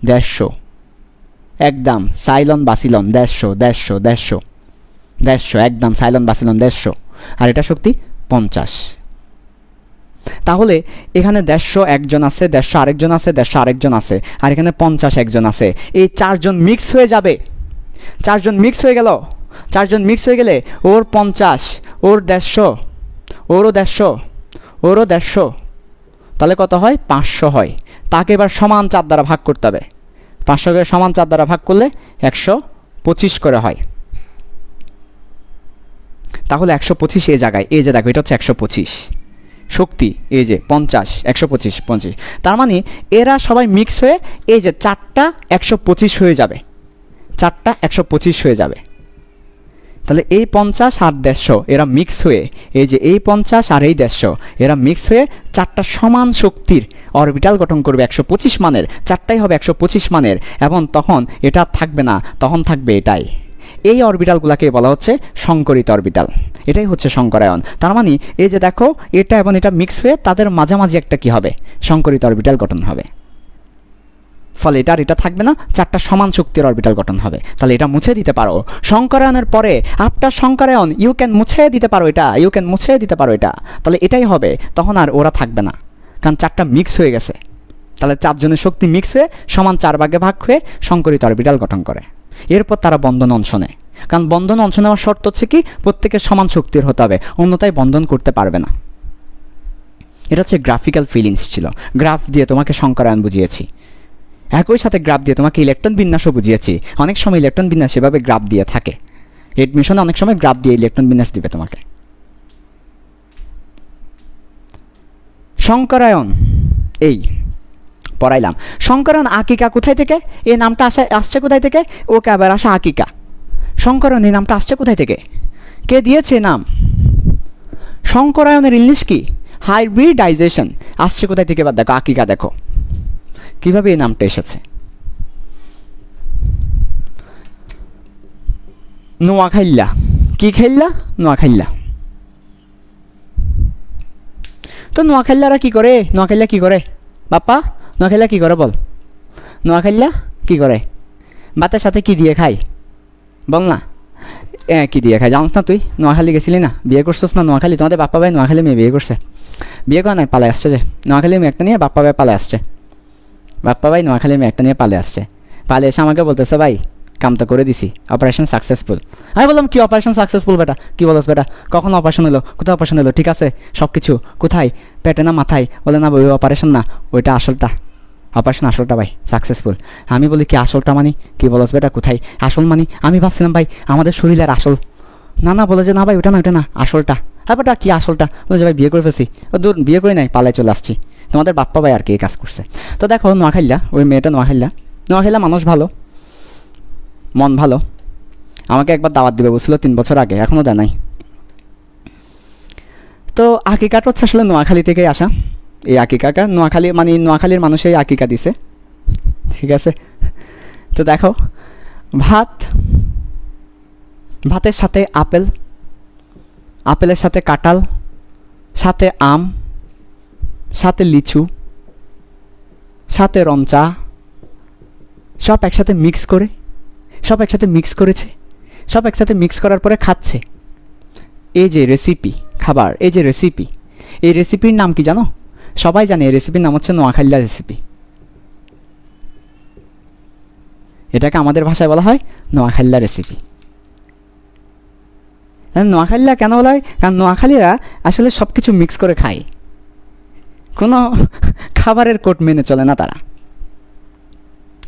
150, একদম সাইলন বাসিলন 150, একদম সাইলন বাসিলন 150, আর এটা শক্তি 50। তাহলে এখানে 150 একজন আছে, 150 আরেকজন আছে, 150 আরেকজন আছে, আর এখানে 50 একজন আছে। এই চারজন মিক্স হয়ে যাবে, চারজন মিক্স হয়ে গেল, চারজন মিক্স হয়ে গেলে ওর 50, ওর 150, ওরও 150, ওরও 150, তাহলে কত হয়, 500 হয়। তাকে এবার সমান 4 দ্বারা ভাগ করতে হবে। 500কে সমান 4 দ্বারা ভাগ করলে 125 করে হয়। তাহলে 125 এই জায়গায়, এই যে দেখো এটা হচ্ছে 125 শক্তি, এই যে 50, 125, 25। তার মানে এরা সবাই মিক্স হয়ে এই যে 4টা 125 হয়ে যাবে, 4টা 125 হয়ে যাবে। তাহলে এই 50 আর 150 এরা মিক্স হয়ে, এই যে এই 50 আর এই 150 এরা মিক্স হয়ে 4টা সমান শক্তির অরবিটাল গঠন করবে 125 মানের, 4টাই হবে 125 মানের, এবং তখন এটা থাকবে না, তখন থাকবে এটাই। এই অরবিটালগুলোকে বলা হচ্ছে সংকরিত অরবিটাল। এটাই হচ্ছে সংকরায়ন। তার মানে এই যে দেখো এটা এবং এটা মিক্স হয়ে তাদের মাঝামাঝি একটা কি হবে, সংকরিত অরবিটাল গঠন হবে। ফলে এটা আর এটা থাকবে না, চারটা সমান শক্তির অরবিটাল গঠন হবে। তাহলে এটা মুছে দিতে পারো সংকরায়নের পরে, আফটার সংকরায়ন ইউ ক্যান মুছে দিতে পারো এটা, ইউ ক্যান মুছে দিতে পারো এটা। তাহলে এটাই হবে, তখন আর ওরা থাকবে না, কারণ চারটা মিক্স হয়ে গেছে। তাহলে চারজনের শক্তি মিক্স হয়ে সমান 4 ভাগে ভাগ হয়ে সংকরিত অরবিটাল গঠন করে। এরপর তারা বন্ধন অংশ নেয়, কারণ বন্ধন অংশ নেওয়ার শর্ত হচ্ছে কি প্রত্যেকের সমান শক্তির হতে হবে, অন্যথায় বন্ধন করতে পারবে না। এটা হচ্ছে গ্রাফিক্যাল ফিলিংস ছিল, গ্রাফ দিয়ে তোমাকে সংকরায়ন বুঝিয়েছি। একই সাথে গ্রাফ দিয়ে তোমাকে ইলেকট্রন বিন্যাসও বুঝিয়েছি। অনেক সময় ইলেকট্রন বিন্যাস এভাবে গ্রাফ দিয়ে থাকে, এডমিশনে অনেক সময় গ্রাফ দিয়ে ইলেকট্রন বিন্যাস দিবে তোমাকে। সংকরায়ন এই পড়াইলাম। সংকরায়ন আকিকা কোথায় থেকে, এই নামটা আসছে কোথায় থেকে, ওকে আবার আসা আকিকা। সংকরায়ন এই নামটা আসছে কোথায় থেকে, কে দিয়েছে নাম? সংকরায়নের ইংলিশ কি? হাইব্রিডাইজেশন। আসছে কোথায় থেকে এবার দেখো, আকিকা দেখো কিভাবে এই নামটা এসেছে। নোয়াখাইল্লা, কি খাইল্লা? নোয়াখাইল্লা। তো নোয়াখাইল্লারা কি করে? নোয়াখাইল্লা কি করে বাপ্পা? নোয়াখাইল্লা কি করে বল? নোয়াখাইল্লা কি করে? ভাতের সাথে কি দিয়ে খায় বল না? কি দিয়ে খায় জানিস না তুই? নোয়াখালী গেছিলি না, বিয়ে করছিস না নোয়াখালী? তোমাদের বাপ্পা ভাই নোয়াখালী মেয়ে বিয়ে করছে, বিয়ে করা নাই পালে আসছে, যে নোয়াখালী মেয়ে একটা নিয়ে বাপ্পা ভাই পালে আসছে। বাপ্পা ভাই নোয়াখালী মেয়ে একটা নিয়ে পালে আসছে, পালে এসে আমাকে বলতেছে ভাই কাম তো করে দিছি, অপারেশন সাকসেসফুল। আমি বললাম কি অপারেশন সাকসেসফুল বেটা, কী বলছ বেটা, কখন অপারেশন হলো, কোথায় অপারেশন হলো, ঠিক আছে সব কিছু কোথায়, পেটে না মাথায়? বলে না ওই অপারেশন না, ওইটা আসলটা, অপারেশন আসলটা ভাই সাকসেসফুল। আমি বলি কি আসলটা মানে, কী বলছ বেটা কোথায় আসল মানে? আমি ভাবছিলাম ভাই আমাদের শরীরের আসল। না না বলে যে না ভাই ওটা না, ওটা না আসলটা। হ্যাঁ বেটা কী আসলটা? বলে যে ভাই বিয়ে করে ফেলছি। ও দূর, বিয়ে করে নাই পালায় চলে আসছি। তোমাদের বাপ্পা ভাই আর কি কাজ করছে। তো দেখো নোয়াখাইল্লা, ওই মেয়েটা নোয়াখাইল্লা, নোয়াখাইল্লা মানুষ ভালো, মন ভালো। আমাকে একবার দাওয়াত দিবে বলছিল 3 বছর আগে, এখনও দেয় নাই। তো আকিকাটা হচ্ছে আসলে নোয়াখালী থেকেই আসা। এই আকিকাটা নোয়াখালী মানে নোয়াখালীর মানুষই আকিকা দিছে, ঠিক আছে। তো দেখো ভাত, ভাতের সাথে আপেল, আপেলের সাথে কাঁঠাল, সাথে আম, সাথে লিচু, সাথে রমচা, সব একসাথে মিক্স করে, সব একসাথে মিক্স করেছে, সব একসাথে মিক্স করার পরে খাচ্ছে। এই যে রেসিপি খাবার, এই যে রেসিপি, এই রেসিপির নাম কি জানো? সবাই জানে এই রেসিপির নাম হচ্ছে নোয়াখাইল্লা রেসিপি। এটাকে আমাদের ভাষায় বলা হয় নোয়াখাইল্লা রেসিপি। নোয়াখাইল্লা কেন বলা হয়? কারণ নোয়াখালীরা আসলে সব কিছু মিক্স করে খায়, কোনো খাবারের কোড মেনে চলে না তারা।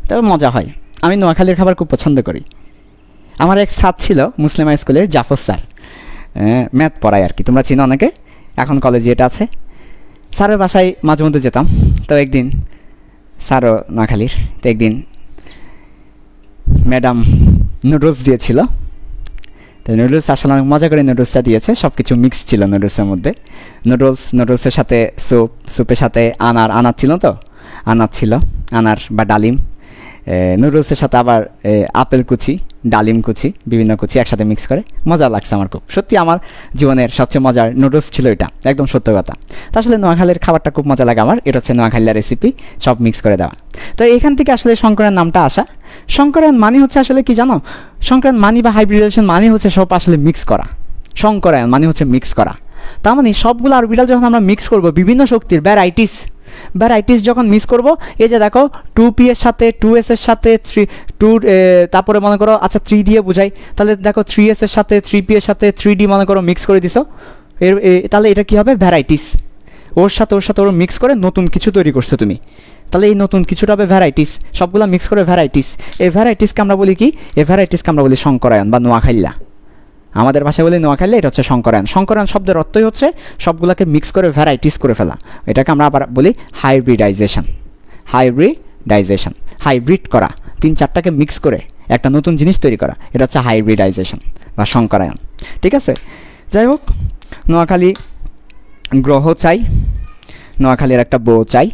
তবে মজা হয়, আমি নোয়াখালীর খাবার খুব পছন্দ করি। আমার এক স্যার ছিল মুসলিম হাই স্কুলের, জাফর স্যার, ম্যাথ পড়ায় আর কি, তোমরা চিনো অনেকে, এখন কলেজে এটা আছে। স্যারের বাসায় মাঝে মধ্যে যেতাম। তো একদিন স্যারও নোয়াখালীর, তো একদিন ম্যাডাম নুডলস দিয়েছিল। তো নুডলস আসলে অনেক মজা করে নুডলসটা দিয়েছে, সব কিছু মিক্স ছিল নুডলসের মধ্যে। নুডলসের সাথে স্যুপ, স্যুপের সাথে আনার ছিল, তো আনার ছিল, আনার বা ডালিম। নুডলসের সাথে আবার আপেল কুচি, ডালিম কুচি, বিভিন্ন কুচি একসাথে মিক্স করে মজা লাগছে আমার খুব। সত্যি আমার জীবনের সবচেয়ে মজার নুডলস ছিল এটা, একদম সত্য কথা। তো আসলে নোয়াখালীর খাবারটা খুব মজা লাগে আমার। এটা হচ্ছে নোয়াখালীর রেসিপি, সব মিক্স করে দেওয়া। তো এখান থেকে আসলে সংকরায়ন নামটা আসা। সংকরায়ন মানে হচ্ছে আসলে কি জানো? সংকরায়ন মানে বা হাইব্রিডাইজেশন মানে হচ্ছে সব আসলে মিক্স করা। সংকরায়ন মানে হচ্ছে মিক্স করা। তার মানে সবগুলো অরবিটাল যখন আমরা মিক্স করব, বিভিন্ন শক্তির ভ্যারাইটিস যখন মিক্স করব, এই যে দেখো 2p এর সাথে 2s এর সাথে 2, তারপরে মনে করো আচ্ছা 3 দিয়ে বোঝাই, তাহলে দেখো 3s এর সাথে 3p এর সাথে 3d মনে করো মিক্স করে দিছো, তাহলে এটা কি হবে? ভ্যারাইটিস। ওর সাথে ওর মিক্স করে নতুন কিছু তৈরি করছো তুমি, তাহলে এই নতুন কিছুটা হবে ভ্যারাইটিস। সবগুলো মিক্স করে ভ্যারাইটিস। এই ভ্যারাইটিসকে আমরা বলি কি? এই ভ্যারাইটিসকে আমরা বলি সংকরায়ন বা নোয়াখাইল্লা। আমাদের ভাষায় বলি নোয়াখাইল্লা, এটা হচ্ছে সংকরায়ন। সংকরায়ন শব্দের অর্থই হচ্ছে সবগুলোকে মিক্স করে ভ্যারাইটিস করে ফেলা। এটাকে আমরা আবার বলি হাইব্রিডাইজেশন। হাইব্রিড করা, 3-4টাকে মিক্স করে একটা নতুন জিনিস তৈরি করা, এটা হচ্ছে হাইব্রিডাইজেশন বা সংকরায়ন। ঠিক আছে, যাই হোক, নোয়াখালী গ্রহ চাই, নোয়াখালীর একটা বউ চাই।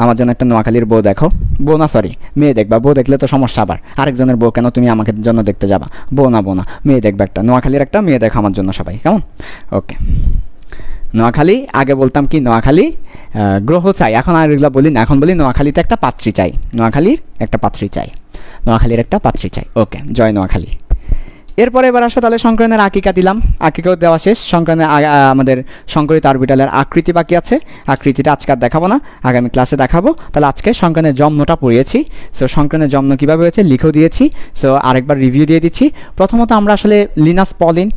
আমার জন্য একটা নোয়াখালীর বউ দেখো। বউ না, সরি, মেয়ে দেখবা। বউ দেখলে তো সমস্যা, আবার আরেকজনের বউ কেন তুমি আমাকে জন্য দেখতে যাবা? বউ না, মেয়ে দেখবে একটা। নোয়াখালীর একটা মেয়ে দেখো আমার জন্য সবাই, কেমন? ওকে। নোয়াখালী, আগে বলতাম কি নোয়াখালী গ্রহ চাই, এখন আর এগুলো বলি না, এখন বলি নোয়াখালীতে একটা পাত্রী চাই। নোয়াখালীর একটা পাত্রী চাই, নোয়াখালীর একটা পাত্রী চাই। ওকে, জয় নোয়াখালী। এরপরে এবার আসো তাহলে সংকরণের আকিকা দিলাম, আকিকাও দেওয়া শেষ। সংকরণের আমাদের সংকরিত অরবিটালের আকৃতি বাকি আছে, আকৃতিটা আজকে আর দেখাবো না, আগামী ক্লাসে দেখাবো। তাহলে আজকে সংকরণের জন্মটা পড়িয়েছি। সো সংকরণের জন্ম কীভাবে হয়েছে লিখেও দিয়েছি। সো আরেকবার রিভিউ দিয়ে দিচ্ছি। প্রথমত আমরা আসলে লিনাস পলিন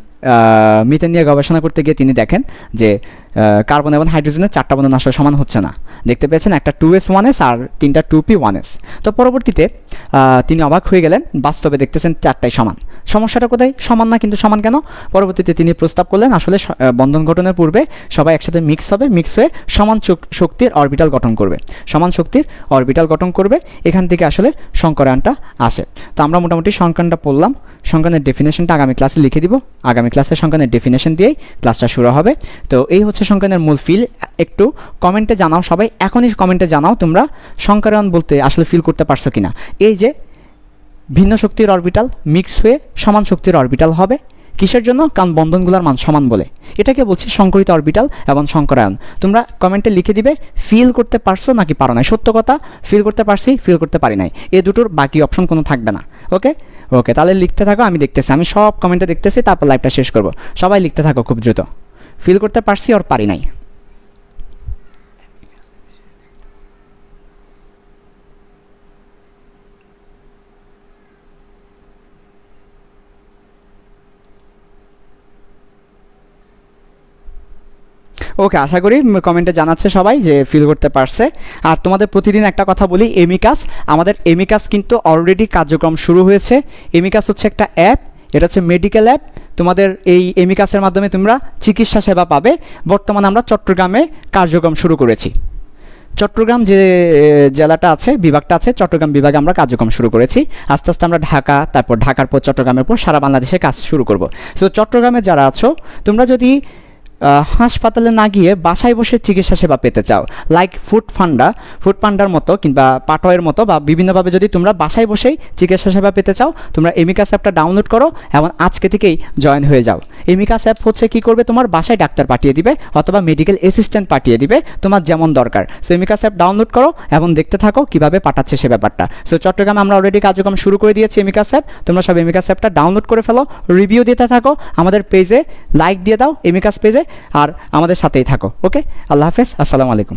মিথেন নিয়ে গবেষণা করতে গিয়ে তিনি দেখেন যে কার্বন এবং হাইড্রোজেনের 4টা বন্ধন আসলে সমান হচ্ছে না। দেখতে পেয়েছেন একটা 2s1s আর 3টা 2p1s। তো পরবর্তীতে তিনি অবাক হয়ে গেলেন, বাস্তবে দেখতেছেন 4টাই সমান। সমস্যাটা কোথায়? সমান না, কিন্তু সমান কেন? পরবর্তীতে তিনি প্রস্তাব করলেন আসলে বন্ধন গঠনের পূর্বে সবাই একসাথে মিক্স হবে, মিক্স হয়ে সমান শক্তির অরবিটাল গঠন করবে, সমান শক্তির অরবিটাল গঠন করবে। এখান থেকে আসলে সংকরায়নটা আসে। তো আমরা মোটামুটি সংকরণটা পড়লাম। সংকরণের ডেফিনেশনটা আগামী ক্লাসে লিখে দিব, আগামী ক্লাসে সংকরণের ডেফিনেশন দিয়েই ক্লাসটা শুরু হবে। তো এই হচ্ছে সংকরণের মূল ফিল। একটু কমেন্টে জানাও সবাই, এখনই কমেন্টে জানাও তোমরা সংকরায়ন বলতে আসলে ফিল করতে পারছো কিনা। এই যে ভিন্ন শক্তির অরবিটাল মিক্স হয়ে সমান শক্তির অরবিটাল হবে, কিসের জন্য? কারণ বন্ধনগুলোর মান সমান বলে। এটাকে বলছি সংকরিত অরবিটাল এবং সংকরায়ন। তোমরা কমেন্টে লিখে দিবে ফিল করতে পারছো নাকি পারো নাই। সত্য কথা, ফিল করতে পারছি, ফিল করতে পারি নাই, এ দুটোর বাকি অপশন কোনো থাকবে না। ওকে ওকে, তাহলে লিখতে থাকো, আমি দেখতেছি, আমি সব কমেন্টে দেখতেছি, তারপর লাইভটা শেষ করব। সবাই লিখতে থাকো খুব দ্রুত, ফিল করতে পারছি আর পারি নাই। ওকে, আশা করি কমেন্টে জানাচ্ছে সবাই যে ফিল করতে পারছে। আর তোমাদের প্রতিদিন একটা কথা বলি, এমিকাস, আমাদের এমিকাস কিন্তু অলরেডি কার্যক্রম শুরু হয়েছে। এমিকাস হচ্ছে একটা অ্যাপ, এটা হচ্ছে মেডিকেল অ্যাপ। তোমাদের এই এমিকাসের মাধ্যমে তোমরা চিকিৎসা সেবা পাবে। বর্তমানে আমরা চট্টগ্রামে কার্যক্রম শুরু করেছি। চট্টগ্রাম যে জেলাটা আছে, বিভাগটা আছে, চট্টগ্রাম বিভাগে আমরা কার্যক্রম শুরু করেছি। আস্তে আস্তে আমরা ঢাকা, তারপর ঢাকার পর চট্টগ্রামের পর সারা বাংলাদেশে কাজ শুরু করব। সো চট্টগ্রামে যারা আছো, তোমরা যদি হাসপাতালে না গিয়ে বাসায় বসে চিকিৎসা সেবা পেতে চাও, লাইক ফুড পান্ডার মতো কিংবা পাটয়ের মতো বা বিভিন্নভাবে যদি তোমরা বাসায় বসেই চিকিৎসা সেবা পেতে চাও, তোমরা এমিকাস অ্যাপটা ডাউনলোড করো এবং আজকে থেকেই জয়েন হয়ে যাও। এমিকাস অ্যাপ হচ্ছে কী করবে, তোমার বাসায় ডাক্তার পাঠিয়ে দিবে অথবা মেডিকেল অ্যাসিস্ট্যান্ট পাঠিয়ে দিবে, তোমার যেমন দরকার। সো এমিকাস অ্যাপ ডাউনলোড করো এবং দেখতে থাকো কীভাবে পাঠাচ্ছে সে ব্যাপারটা। সো চট্টগ্রামে আমরা অলরেডি কার্যক্রম শুরু করে দিয়েছি এমিকাস অ্যাপ। তোমরা সব এমিকাস অ্যাপটা ডাউনলোড করে ফেলো, রিভিউ দিতে থাকো, আমাদের পেজে লাইক দিয়ে দাও, এমিকাস পেজে, আর আমাদের সাথেই থাকো। ওকে, আল্লাহ হাফেজ, আসসালামু আলাইকুম।